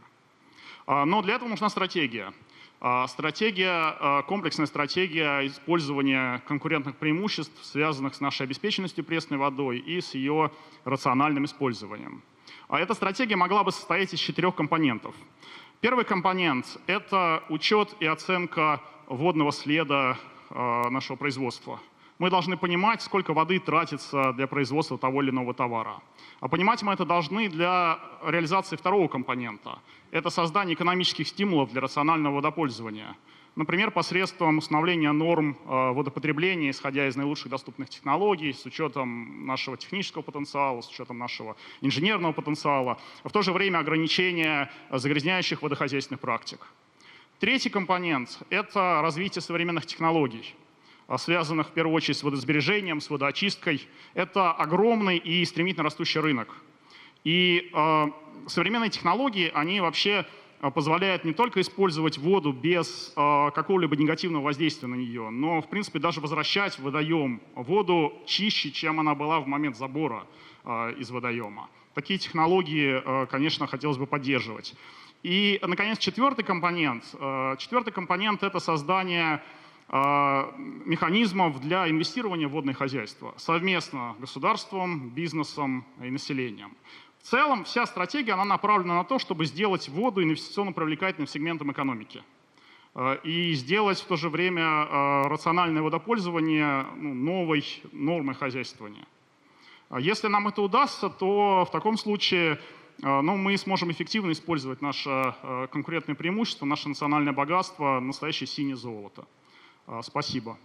Но для этого нужна стратегия. Комплексная стратегия использования конкурентных преимуществ, связанных с нашей обеспеченностью пресной водой и с ее рациональным использованием. Эта стратегия могла бы состоять из 4 компонентов. Первый компонент – это учет и оценка водного следа нашего производства. Мы должны понимать, сколько воды тратится для производства того или иного товара. А понимать мы это должны для реализации второго компонента. Это создание экономических стимулов для рационального водопользования. Например, посредством установления норм водопотребления, исходя из наилучших доступных технологий, с учетом нашего технического потенциала, с учетом нашего инженерного потенциала, в то же время ограничения загрязняющих водохозяйственных практик. Третий компонент – это развитие современных технологий, связанных в первую очередь с водосбережением, с водоочисткой. Это огромный и стремительно растущий рынок. И современные технологии, они вообще позволяет не только использовать воду без какого-либо негативного воздействия на нее, но, в принципе, даже возвращать в водоем воду чище, чем она была в момент забора из водоема. Такие технологии, конечно, хотелось бы поддерживать. И, наконец, четвертый компонент. Четвертый компонент – это создание механизмов для инвестирования в водное хозяйство совместно государством, бизнесом и населением. В целом вся стратегия она направлена на то, чтобы сделать воду инвестиционно привлекательным сегментом экономики и сделать в то же время рациональное водопользование новой нормой хозяйствования. Если нам это удастся, то в таком случае мы сможем эффективно использовать наше конкурентное преимущество, наше национальное богатство, настоящее синее золото. Спасибо.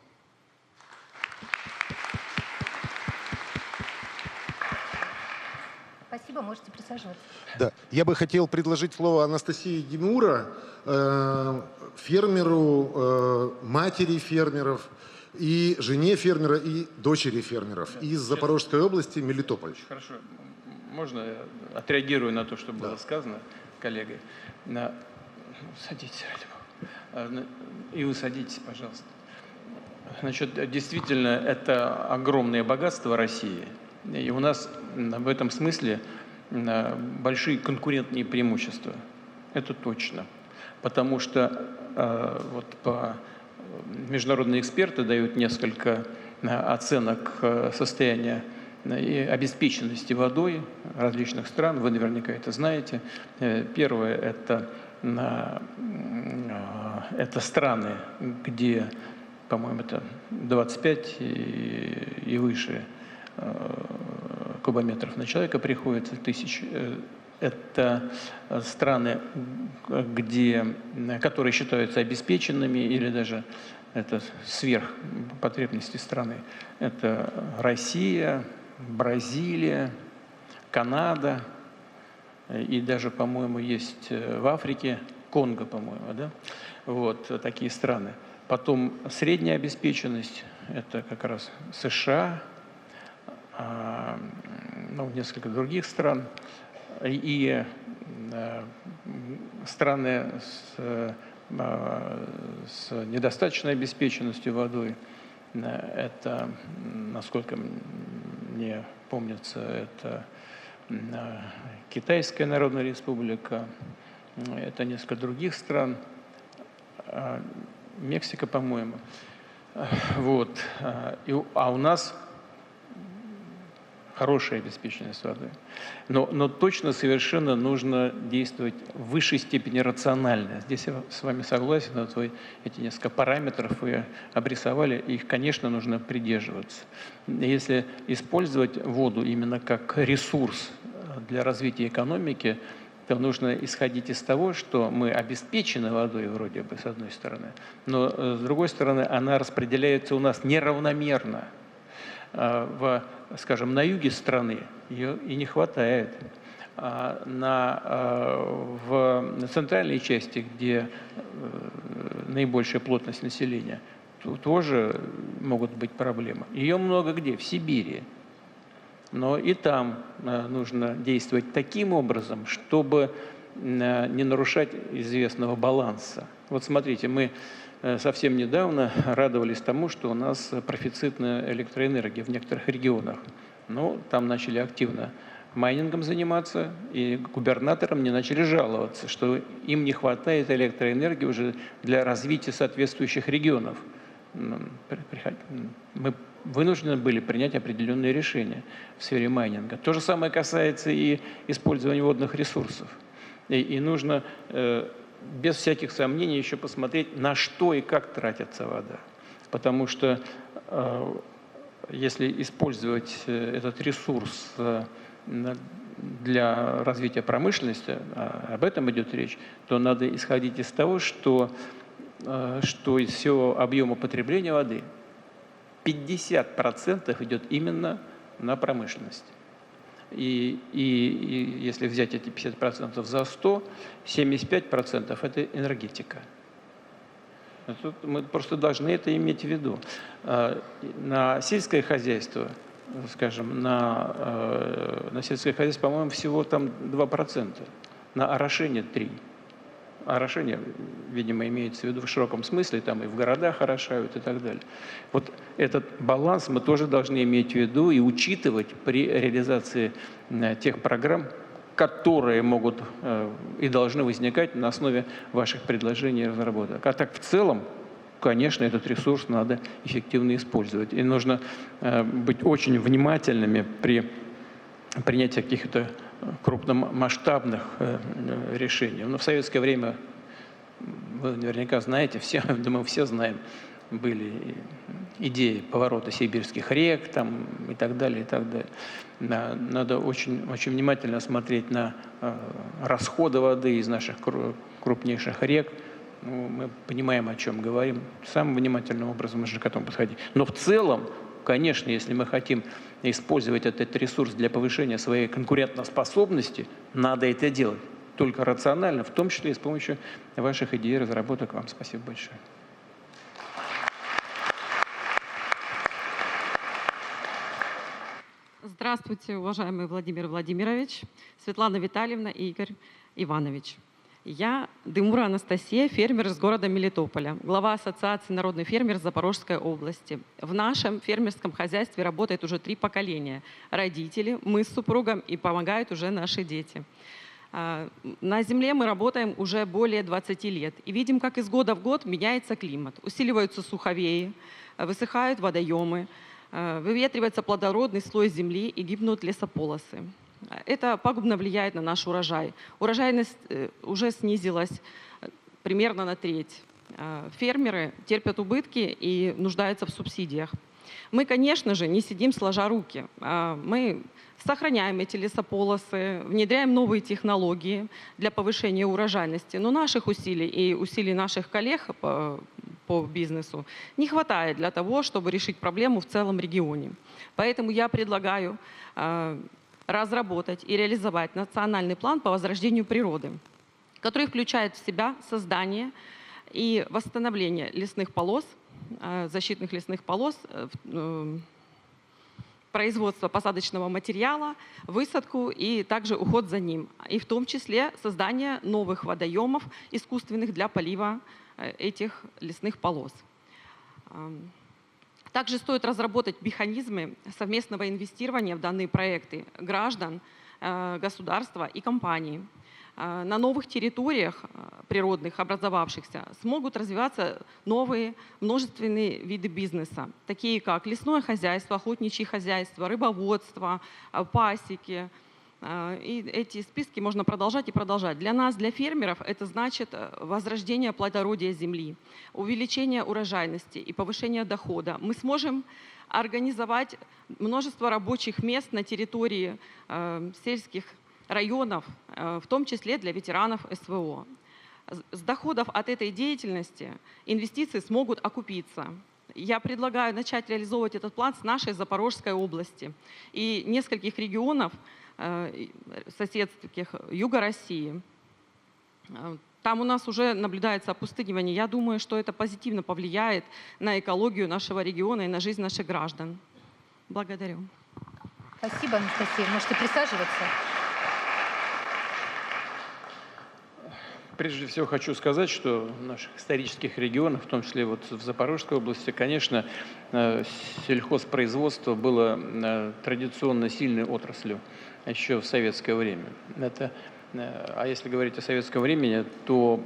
Спасибо, можете присаживаться. Да, я бы хотел предложить слово Анастасии Демура, фермеру, матери фермеров, и жене фермера, и дочери фермеров из Запорожской области, Мелитополь. Хорошо. Можно я отреагирую на то, что было сказано коллегой? Садитесь, и вы садитесь, пожалуйста. Значит, действительно, это огромное богатство России. И у нас в этом смысле большие конкурентные преимущества. Это точно. Потому что международные эксперты дают несколько оценок состояния и обеспеченности водой различных стран. Вы наверняка это знаете. Первое это страны, где, по-моему, это 25 и выше кубометров на человека приходится, тысяч. Это страны, которые считаются обеспеченными или даже это сверх потребностей страны. Это Россия, Бразилия, Канада и даже, по-моему, есть в Африке, Конго, по-моему, да? Вот такие страны. Потом средняя обеспеченность – это как раз США, несколько других стран. И страны с недостаточной обеспеченностью водой, это, насколько мне помнится, это Китайская Народная Республика, это несколько других стран, Мексика, по-моему. Вот. А у нас хорошая обеспеченность водой. Но точно совершенно нужно действовать в высшей степени рационально. Здесь я с вами согласен, вот вы эти несколько параметров вы обрисовали, их, конечно, нужно придерживаться. Если использовать воду именно как ресурс для развития экономики, то нужно исходить из того, что мы обеспечены водой вроде бы, с одной стороны, но с другой стороны она распределяется у нас неравномерно. Скажем, на юге страны ее и не хватает. В центральной части, где наибольшая плотность населения, тоже могут быть проблемы. Ее много где? В Сибири. Но и там нужно действовать таким образом, чтобы не нарушать известного баланса. Вот смотрите, мы совсем недавно радовались тому, что у нас профицитная электроэнергия в некоторых регионах. Ну, там начали активно майнингом заниматься, и губернаторам не начали жаловаться, что им не хватает электроэнергии уже для развития соответствующих регионов. Мы вынуждены были принять определенные решения в сфере майнинга. То же самое касается и использования водных ресурсов. И нужно без всяких сомнений еще посмотреть, на что и как тратится вода. Потому что если использовать этот ресурс для развития промышленности, об этом идет речь, то надо исходить из того, что из всего объема потребления воды 50% идет именно на промышленность. И если взять эти 50% за 100, 75% это энергетика. Тут мы просто должны это иметь в виду. На сельское хозяйство, скажем, на сельское хозяйство, по-моему, всего там 2%, на орошение 3%. орошение, видимо, имеется в виду в широком смысле, там и в городах орошают и так далее. Вот этот баланс мы тоже должны иметь в виду и учитывать при реализации тех программ, которые могут и должны возникать на основе ваших предложений и разработок. А так в целом, конечно, этот ресурс надо эффективно использовать. И нужно быть очень внимательными при принятии каких-то крупномасштабных решений. Но в советское время, вы наверняка знаете, все, думаю, все знаем, были идеи поворота сибирских рек там, и так далее, и так далее. Надо очень, очень внимательно смотреть на расходы воды из наших крупнейших рек. Ну, мы понимаем, о чем говорим. Самым внимательным образом нужно к этому подходить. Но в целом, конечно, если мы хотим использовать этот ресурс для повышения своей конкурентоспособности, надо это делать. Только рационально, в том числе и с помощью ваших идей и разработок. Вам спасибо большое. Здравствуйте, уважаемый Владимир Владимирович, Светлана Витальевна и Игорь Иванович. Я Дымура Анастасия, фермер из города Мелитополя, глава Ассоциации «Народный фермер» Запорожской области. В нашем фермерском хозяйстве работает уже 3 поколения. Родители, мы с супругом и помогают уже наши дети. На земле мы работаем уже более 20 лет и видим, как из года в год меняется климат. Усиливаются суховеи, высыхают водоемы, выветривается плодородный слой земли и гибнут лесополосы. Это пагубно влияет на наш урожай. Урожайность уже снизилась примерно на треть. Фермеры терпят убытки и нуждаются в субсидиях. Мы, конечно же, не сидим сложа руки. Мы сохраняем эти лесополосы, внедряем новые технологии для повышения урожайности. Но наших усилий и усилий наших коллег по бизнесу не хватает для того, чтобы решить проблему в целом регионе. Поэтому я предлагаю разработать и реализовать национальный план по возрождению природы, который включает в себя создание и восстановление лесных полос, защитных лесных полос, производство посадочного материала, высадку и также уход за ним. И в том числе создание новых водоемов искусственных для полива этих лесных полос. Также стоит разработать механизмы совместного инвестирования в данные проекты граждан, государства и компаний. На новых территориях природных, образовавшихся, смогут развиваться новые множественные виды бизнеса, такие как лесное хозяйство, охотничье хозяйство, рыбоводство, пасеки. И эти списки можно продолжать и продолжать. Для нас, для фермеров, это значит возрождение плодородия земли, увеличение урожайности и повышение дохода. Мы сможем организовать множество рабочих мест на территории сельских районов, в том числе для ветеранов СВО. С доходов от этой деятельности инвестиции смогут окупиться. Я предлагаю начать реализовывать этот план с нашей Запорожской области и нескольких регионов соседских юга России. Там у нас уже наблюдается опустынивание. Я думаю, что это позитивно повлияет на экологию нашего региона и на жизнь наших граждан. Благодарю. Спасибо, Анастасия. Можете присаживаться. Прежде всего хочу сказать, что в наших исторических регионах, в том числе вот в Запорожской области, конечно, сельхозпроизводство было традиционно сильной отраслью еще в советское время. А если говорить о советском времени, то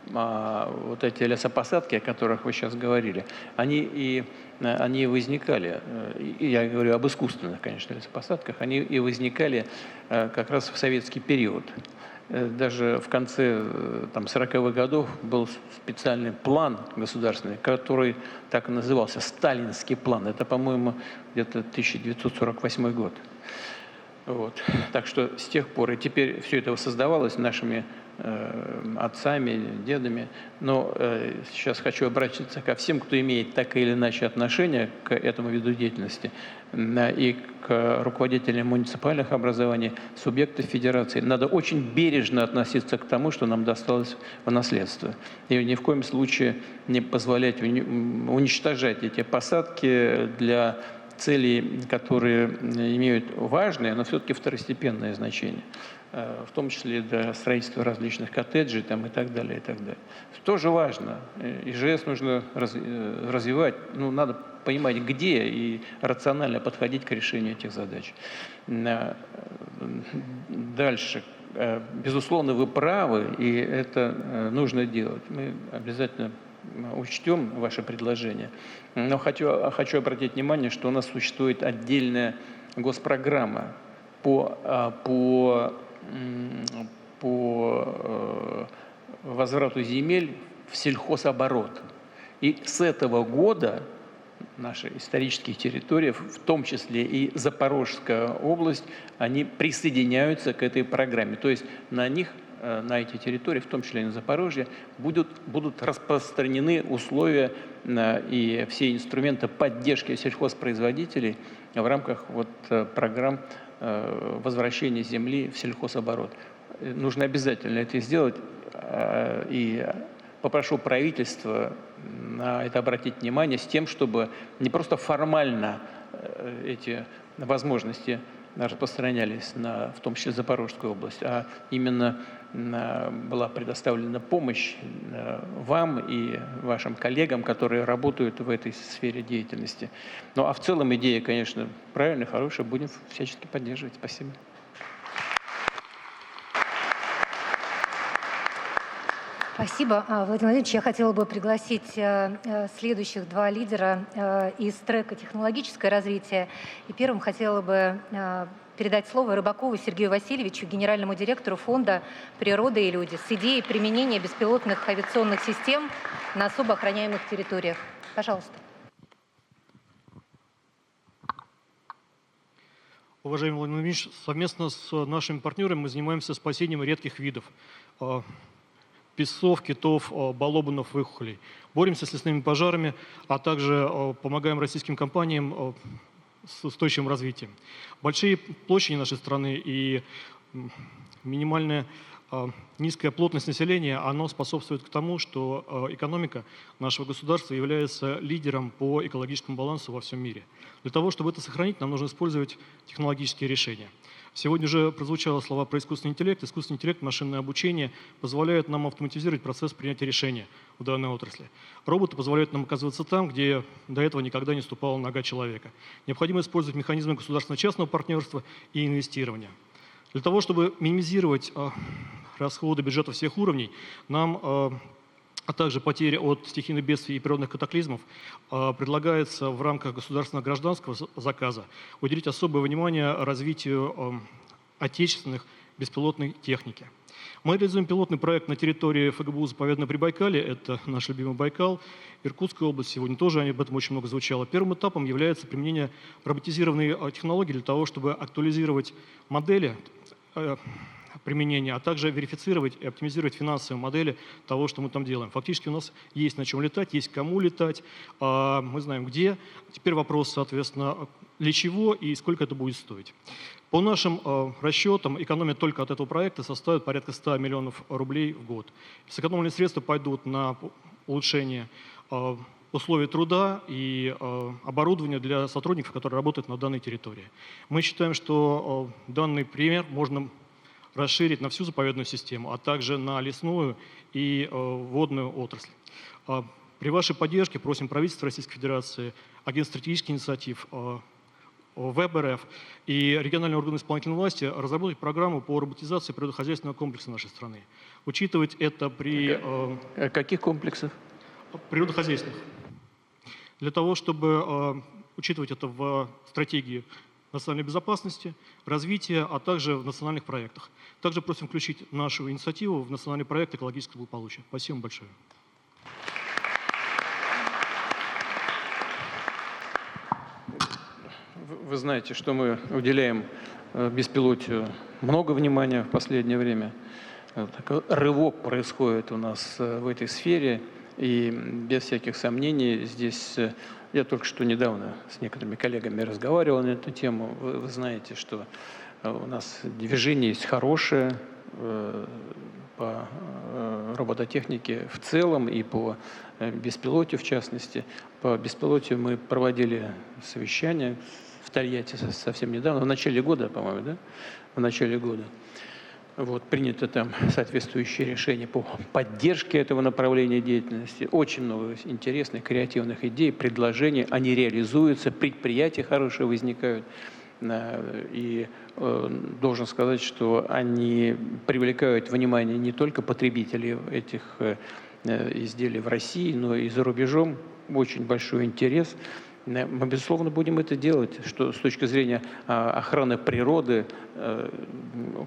вот эти лесопосадки, о которых вы сейчас говорили, они возникали, и я говорю об искусственных, конечно, лесопосадках, они и возникали как раз в советский период. Даже в конце 40-х годов был специальный план государственный, который так и назывался «Сталинский план». Это, по-моему, где-то 1948 год. Вот. Так что с тех пор, и теперь все это создавалось нашими отцами, дедами. Но сейчас хочу обратиться ко всем, кто имеет так или иначе отношение к этому виду деятельности, и к руководителям муниципальных образований, субъектов федерации. Надо очень бережно относиться к тому, что нам досталось в наследство. И ни в коем случае не позволять уничтожать эти посадки для цели, которые имеют важное, но все-таки второстепенное значение, в том числе для строительства различных коттеджей там, и так далее, и так далее. Тоже важно. ИЖС нужно развивать, ну, надо понимать, где и рационально подходить к решению этих задач. Дальше. Безусловно, вы правы, и это нужно делать. Мы обязательно учтем ваше предложение. Но хочу обратить внимание, что у нас существует отдельная госпрограмма по возврату земель в сельхозоборот. И с этого года наши исторические территории, в том числе и Запорожская область, они присоединяются к этой программе. То есть на них, на эти территории, в том числе и на Запорожье, будут распространены условия и все инструменты поддержки сельхозпроизводителей в рамках программ возвращения земли в сельхозоборот. Нужно обязательно это сделать, и попрошу правительство на это обратить внимание с тем, чтобы не просто формально эти возможности распространялись в том числе Запорожскую область, а именно была предоставлена помощь вам и вашим коллегам, которые работают в этой сфере деятельности. Ну а в целом идея, конечно, правильная, хорошая, будем всячески поддерживать. Спасибо. Спасибо. Владимир Владимирович, я хотела бы пригласить следующих два лидера из трека «Технологическое развитие». И первым хотела бы передать слово Рыбакову Сергею Васильевичу, генеральному директору Фонда «Природа и люди», с идеей применения беспилотных авиационных систем на особо охраняемых территориях. Пожалуйста. Уважаемый Владимир Владимирович, совместно с нашими партнерами мы занимаемся спасением редких видов песцов, китов, балобанов, выхухолей. Боремся с лесными пожарами, а также помогаем российским компаниям с устойчивым развитием. Большие площади нашей страны и минимальная низкая плотность населения, оно способствует к тому, что экономика нашего государства является лидером по экологическому балансу во всем мире. Для того, чтобы это сохранить, нам нужно использовать технологические решения. Сегодня уже прозвучало слова про искусственный интеллект. Искусственный интеллект, машинное обучение позволяют нам автоматизировать процесс принятия решения в данной отрасли. Роботы позволяют нам оказываться там, где до этого никогда не ступала нога человека. Необходимо использовать механизмы государственно-частного партнерства и инвестирования. Для того, чтобы минимизировать расходы бюджета всех уровней, нам а также потери от стихийных бедствий и природных катаклизмов, предлагается в рамках государственного гражданского заказа уделить особое внимание развитию отечественных беспилотной техники. Мы реализуем пилотный проект на территории ФГБУ «Заповедное Прибайкалье», это наш любимый Байкал, Иркутская область, сегодня тоже об этом очень много звучало. Первым этапом является применение роботизированной технологии для того, чтобы актуализировать модели применения, а также верифицировать и оптимизировать финансовые модели того, что мы там делаем. Фактически у нас есть на чем летать, есть кому летать, мы знаем где. Теперь вопрос, соответственно, для чего и сколько это будет стоить. По нашим расчетам, экономия только от этого проекта составит порядка 100 миллионов рублей в год. Сэкономленные средства пойдут на улучшение условий труда и оборудования для сотрудников, которые работают на данной территории. Мы считаем, что данный пример можно расширить на всю заповедную систему, а также на лесную и водную отрасль. При вашей поддержке просим правительство Российской Федерации, Агентство стратегических инициатив, ВЭБ-РФ и региональные органы исполнительной власти разработать программу по роботизации природохозяйственного комплекса нашей страны. Учитывать это при... Каких комплексов? Природохозяйственных. Для того, чтобы учитывать это в стратегии национальной безопасности, развития, а также в национальных проектах. Также просим включить нашу инициативу в национальный проект экологического благополучия. Спасибо большое. Вы знаете, что мы уделяем беспилотию много внимания в последнее время. Такой рывок происходит у нас в этой сфере, и без всяких сомнений здесь... Я только что недавно с некоторыми коллегами разговаривал на эту тему. Вы знаете, что у нас движение есть хорошее по робототехнике в целом и по беспилотию в частности. По беспилотию мы проводили совещание в Тольятти совсем недавно, в начале года, по-моему, да? В начале года. Вот, принято там соответствующее решение по поддержке этого направления деятельности. Очень много интересных, креативных идей, предложений. Они реализуются, предприятия хорошие возникают. И должен сказать, что они привлекают внимание не только потребителей этих изделий в России, но и за рубежом. Очень большой интерес. Мы, безусловно, будем это делать, что с точки зрения охраны природы,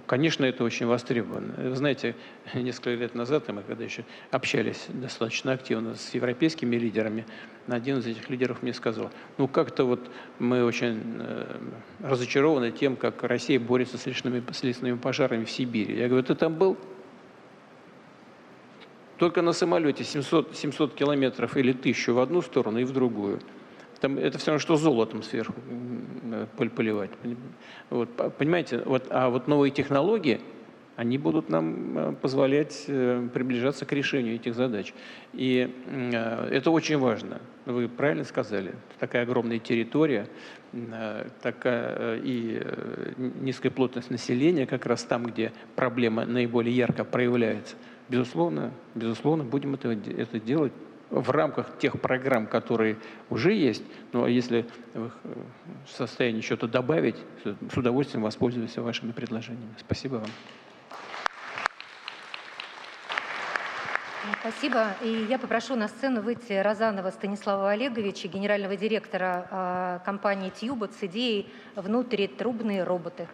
конечно, это очень востребовано. Вы знаете, несколько лет назад, мы когда еще общались достаточно активно с европейскими лидерами, один из этих лидеров мне сказал, ну как-то вот мы очень разочарованы тем, как Россия борется с лесными пожарами в Сибири. Я говорю, ты там был? Только на самолете 700 километров или 1000 в одну сторону и в другую. Там, это все равно, что золотом сверху поливать. Вот, понимаете, а вот новые технологии, они будут нам позволять приближаться к решению этих задач. И это очень важно. Вы правильно сказали. Такая огромная территория, такая и низкая плотность населения, как раз там, где проблема наиболее ярко проявляется. Безусловно, будем это делать в рамках тех программ, которые уже есть. Ну, а если вы в состоянии что-то добавить, с удовольствием воспользуюсь вашими предложениями. Спасибо вам. Спасибо. И я попрошу на сцену выйти Розанова Станислава Олеговича, генерального директора компании «Тьюбот» с идеей «Внутритрубные роботы».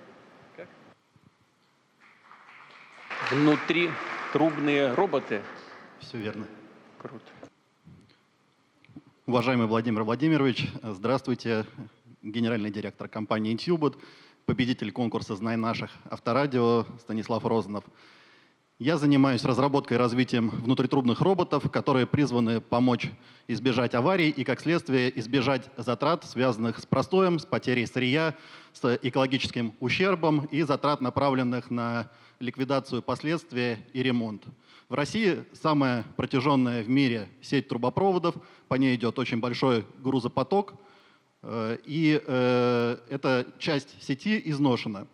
Внутритрубные роботы? Все верно. Круто. Уважаемый Владимир Владимирович, здравствуйте. Генеральный директор компании «Тьюбот», победитель конкурса «Знай наших» Авторадио Станислав Розанов. Я занимаюсь разработкой и развитием внутритрубных роботов, которые призваны помочь избежать аварий и, как следствие, избежать затрат, связанных с простоем, с потерей сырья, с экологическим ущербом и затрат, направленных на ликвидацию последствий и ремонт. В России самая протяженная в мире сеть трубопроводов, по ней идет очень большой грузопоток, и эта часть сети изношена.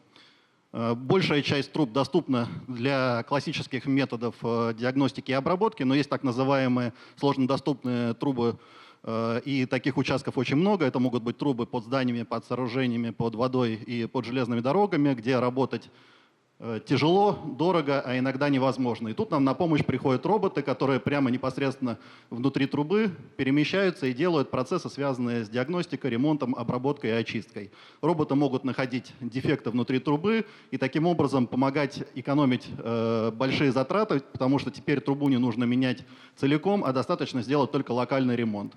Большая часть труб доступна для классических методов диагностики и обработки, но есть так называемые сложнодоступные трубы, и таких участков очень много. Это могут быть трубы под зданиями, под сооружениями, под водой и под железными дорогами, где работать тяжело, дорого, а иногда невозможно. И тут нам на помощь приходят роботы, которые прямо непосредственно внутри трубы перемещаются и делают процессы, связанные с диагностикой, ремонтом, обработкой и очисткой. Роботы могут находить дефекты внутри трубы и таким образом помогать экономить большие затраты, потому что теперь трубу не нужно менять целиком, а достаточно сделать только локальный ремонт.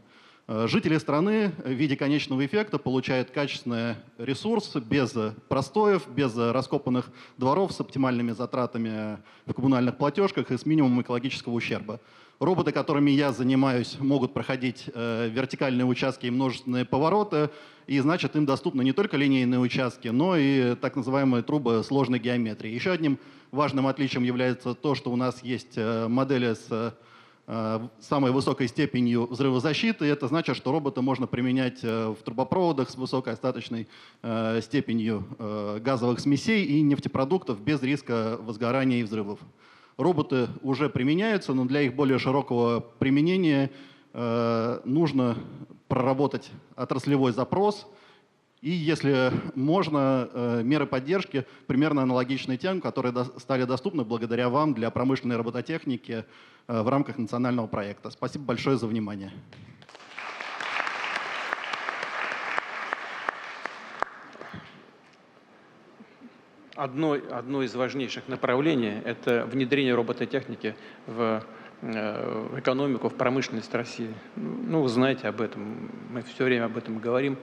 Жители страны в виде конечного эффекта получают качественный ресурс без простоев, без раскопанных дворов, с оптимальными затратами в коммунальных платежках и с минимумом экологического ущерба. Роботы, которыми я занимаюсь, могут проходить вертикальные участки и множественные повороты, и значит им доступны не только линейные участки, но и так называемые трубы сложной геометрии. Еще одним важным отличием является то, что у нас есть модели с самой высокой степенью взрывозащиты. Это значит, что роботы можно применять в трубопроводах с высокой остаточной степенью газовых смесей и нефтепродуктов без риска возгорания и взрывов. Роботы уже применяются, но для их более широкого применения нужно проработать отраслевой запрос. И, если можно, меры поддержки примерно аналогичны тем, которые стали доступны благодаря вам для промышленной робототехники в рамках национального проекта. Спасибо большое за внимание. Одно из важнейших направлений – это внедрение робототехники в экономику, в промышленность России. Ну, вы знаете об этом, мы все время об этом говорим.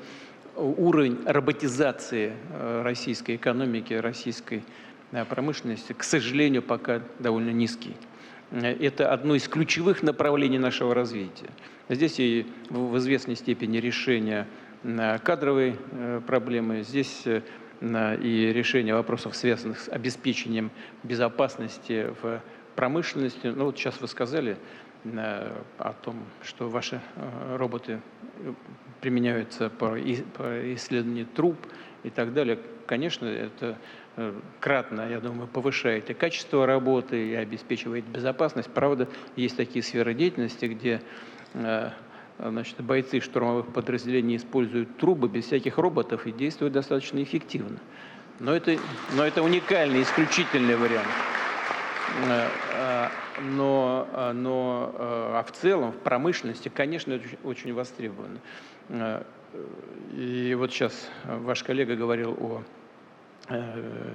Уровень роботизации российской экономики, российской промышленности, к сожалению, пока довольно низкий. Это одно из ключевых направлений нашего развития. Здесь и в известной степени решение кадровой проблемы, здесь и решение вопросов, связанных с обеспечением безопасности в промышленности. Ну вот сейчас вы сказали о том, что ваши роботы применяются по исследованию труб и так далее. Конечно, это кратно, я думаю, повышает и качество работы, и обеспечивает безопасность. Правда, есть такие сферы деятельности, где значит, бойцы штурмовых подразделений используют трубы без всяких роботов и действуют достаточно эффективно. Но это уникальный, исключительный вариант. А в целом в промышленности, конечно, это очень востребовано. И вот сейчас ваш коллега говорил о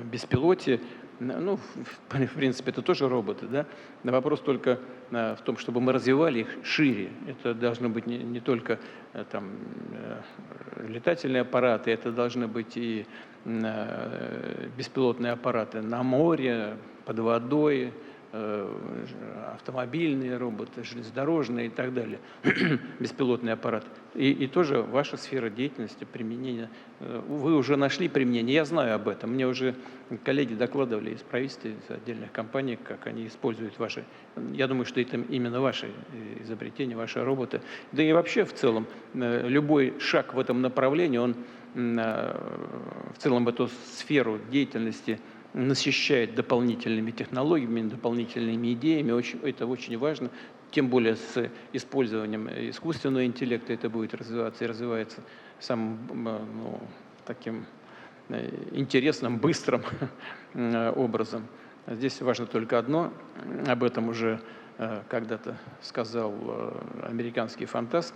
беспилоте. Ну, в принципе, это тоже роботы, да? Но вопрос только в том, чтобы мы развивали их шире. Это должны быть не только там, летательные аппараты, это должны быть и беспилотные аппараты на море, под водой, автомобильные роботы, железнодорожные и так далее, беспилотные аппараты. И тоже ваша сфера деятельности, применения, вы уже нашли применение, я знаю об этом, мне уже коллеги докладывали из правительства, из отдельных компаний, как они используют ваши, я думаю, что это именно ваши изобретения, ваши роботы. Да и вообще в целом, любой шаг в этом направлении, он в целом эту сферу деятельности насыщает дополнительными технологиями, дополнительными идеями. Это очень важно. Тем более с использованием искусственного интеллекта это будет развиваться и развивается самым таким интересным, быстрым образом. Здесь важно только одно. Об этом уже когда-то сказал американский фантаст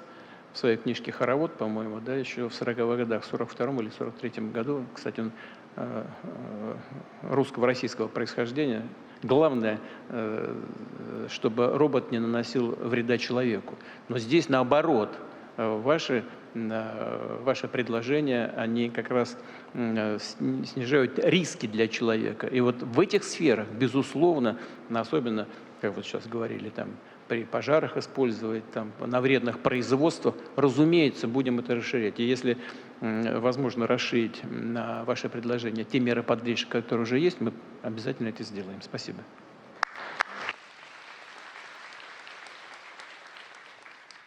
в своей книжке «Хоровод», по-моему, да, еще в 40-х годах, в 42-м или 43-м году. Кстати, он русско-российского происхождения. Главное, чтобы робот не наносил вреда человеку. Но здесь наоборот. Ваши предложения, они как раз снижают риски для человека. И вот в этих сферах, безусловно, особенно, как вот сейчас говорили, там, при пожарах использовать, там, на вредных производствах, разумеется, будем это расширять. И если возможно расширить на ваше предложение те меры поддержки, которые уже есть, мы обязательно это сделаем. Спасибо.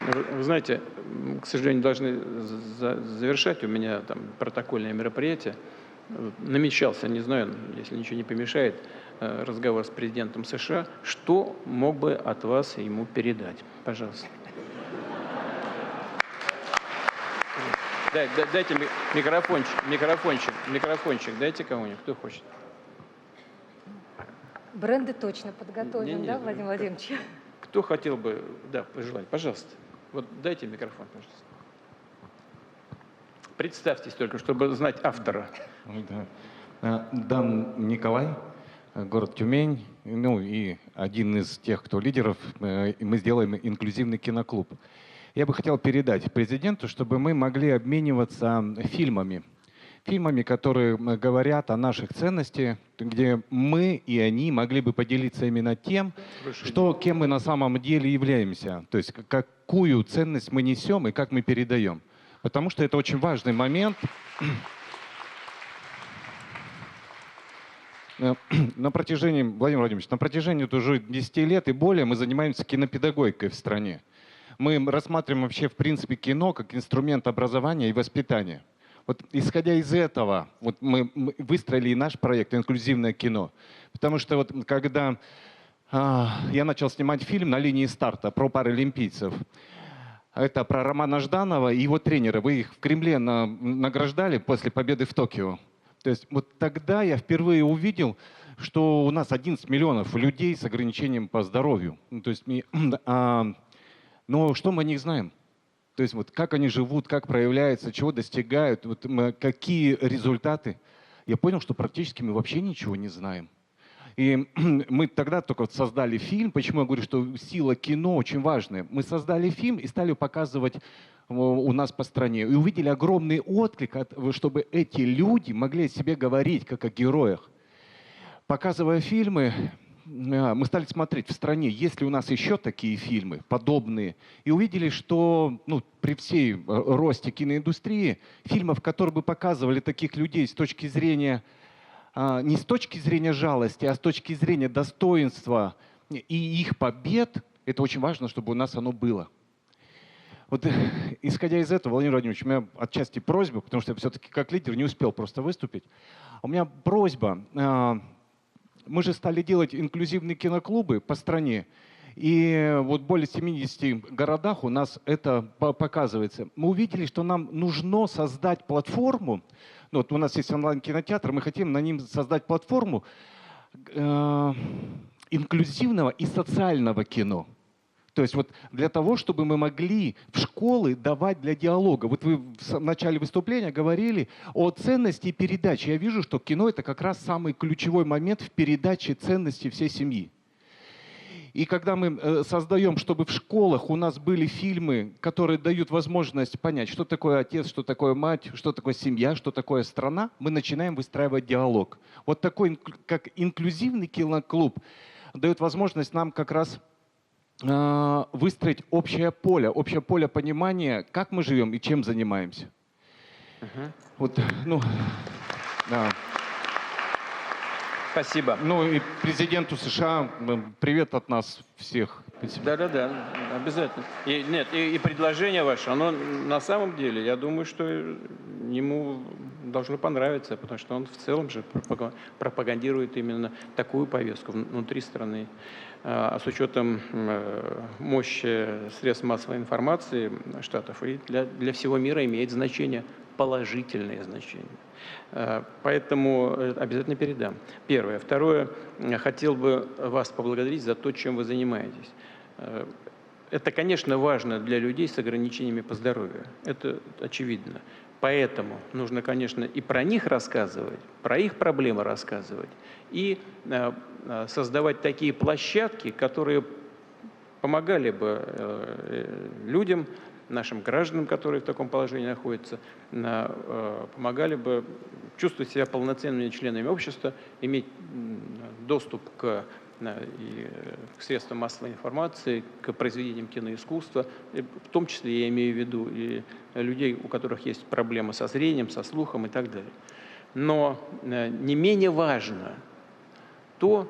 Вы знаете, к сожалению, должны завершать. У меня там протокольное мероприятие. Намечался, не знаю, если ничего не помешает, разговор с президентом США. Что мог бы от вас ему передать? Пожалуйста. Дайте микрофончик, дайте кому-нибудь, кто хочет. Бренды точно подготовим, да, Владимир Владимирович? Кто хотел бы, да, пожелать, пожалуйста. Вот дайте микрофон, пожалуйста. Представьтесь только, чтобы знать автора. Дан Николай, город Тюмень, ну и один из тех, кто лидеров, мы сделаем инклюзивный киноклуб. Я бы хотел передать президенту, чтобы мы могли обмениваться фильмами, которые говорят о наших ценностях, где мы и они могли бы поделиться именно тем, кем мы на самом деле являемся, то есть какую ценность мы несем и как мы передаем. Потому что это очень важный момент. На протяжении, Владимир Владимирович, на протяжении уже 10 лет и более мы занимаемся кинопедагогикой в стране. Мы рассматриваем вообще, в принципе, кино как инструмент образования и воспитания. Вот исходя из этого, вот мы выстроили и наш проект «Инклюзивное кино». Потому что вот когда я начал снимать фильм «На линии старта» про паралимпийцев, это про Романа Жданова и его тренера. Вы их в Кремле награждали после победы в Токио. То есть вот тогда я впервые увидел, что у нас 11 миллионов людей с ограничением по здоровью. То есть, но что мы о них знаем? То есть вот как они живут, как проявляются, чего достигают, вот какие результаты. Я понял, что практически мы вообще ничего не знаем. И мы тогда только создали фильм. Почему я говорю, что сила кино очень важная? Мы создали фильм и стали показывать у нас по стране. И увидели огромный отклик, чтобы эти люди могли о себе говорить, как о героях. Показывая фильмы, мы стали смотреть в стране, есть ли у нас еще такие фильмы, подобные. И увидели, что при всей росте киноиндустрии, фильмов, которые бы показывали таких людей с точки зрения, не с точки зрения жалости, а с точки зрения достоинства и их побед, это очень важно, чтобы у нас оно было. Вот исходя из этого, Владимир Владимирович, у меня отчасти просьба, потому что я все-таки как лидер не успел просто выступить. У меня просьба. Мы же стали делать инклюзивные киноклубы по стране. И вот в более 70 городах у нас это показывается. Мы увидели, что нам нужно создать платформу. Ну, вот у нас есть онлайн-кинотеатр, мы хотим на ним создать платформу инклюзивного и социального кино. То есть вот для того, чтобы мы могли в школы давать для диалога. Вот вы в начале выступления говорили о ценности передачи. Я вижу, что кино — это как раз самый ключевой момент в передаче ценностей всей семьи. И когда мы создаем, чтобы в школах у нас были фильмы, которые дают возможность понять, что такое отец, что такое мать, что такое семья, что такое страна, мы начинаем выстраивать диалог. Вот такой, как инклюзивный киноклуб, дает возможность нам как раз выстроить общее поле понимания, как мы живем и чем занимаемся. Вот, ну, да. Спасибо. Ну и президенту США привет от нас всех. Да, обязательно. И предложение ваше, оно на самом деле, я думаю, что ему должно понравиться, потому что он в целом же пропагандирует именно такую повестку внутри страны. А с учетом мощи средств массовой информации Штатов и для всего мира имеет значение, положительное значение. Поэтому обязательно передам. Первое. Второе. Хотел бы вас поблагодарить за то, чем вы занимаетесь. Это, конечно, важно для людей с ограничениями по здоровью. Это очевидно. Поэтому нужно, конечно, и про них рассказывать, про их проблемы рассказывать, и создавать такие площадки, которые помогали бы людям, нашим гражданам, которые в таком положении находятся, помогали бы чувствовать себя полноценными членами общества, иметь доступ к средствам массовой информации, к произведениям киноискусства, в том числе я имею в виду и людей, у которых есть проблемы со зрением, со слухом и так далее. Но не менее важно то,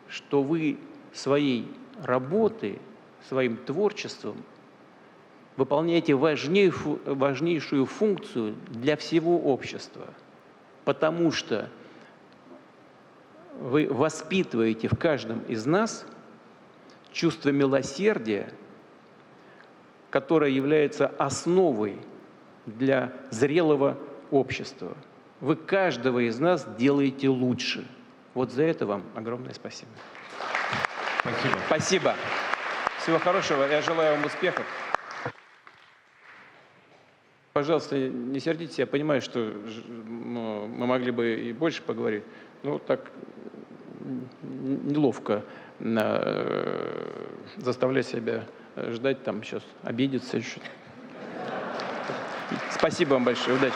что вы своей работой, своим творчеством выполняете важнейшую функцию для всего общества, потому что вы воспитываете в каждом из нас чувство милосердия, которое является основой для зрелого общества. Вы каждого из нас делаете лучше. Вот за это вам огромное спасибо. Спасибо. Спасибо. Всего хорошего. Я желаю вам успехов. Пожалуйста, не сердитесь. Я понимаю, что мы могли бы и больше поговорить. Но так неловко заставлять себя ждать, там сейчас обидеться еще. Спасибо вам большое. Удачи.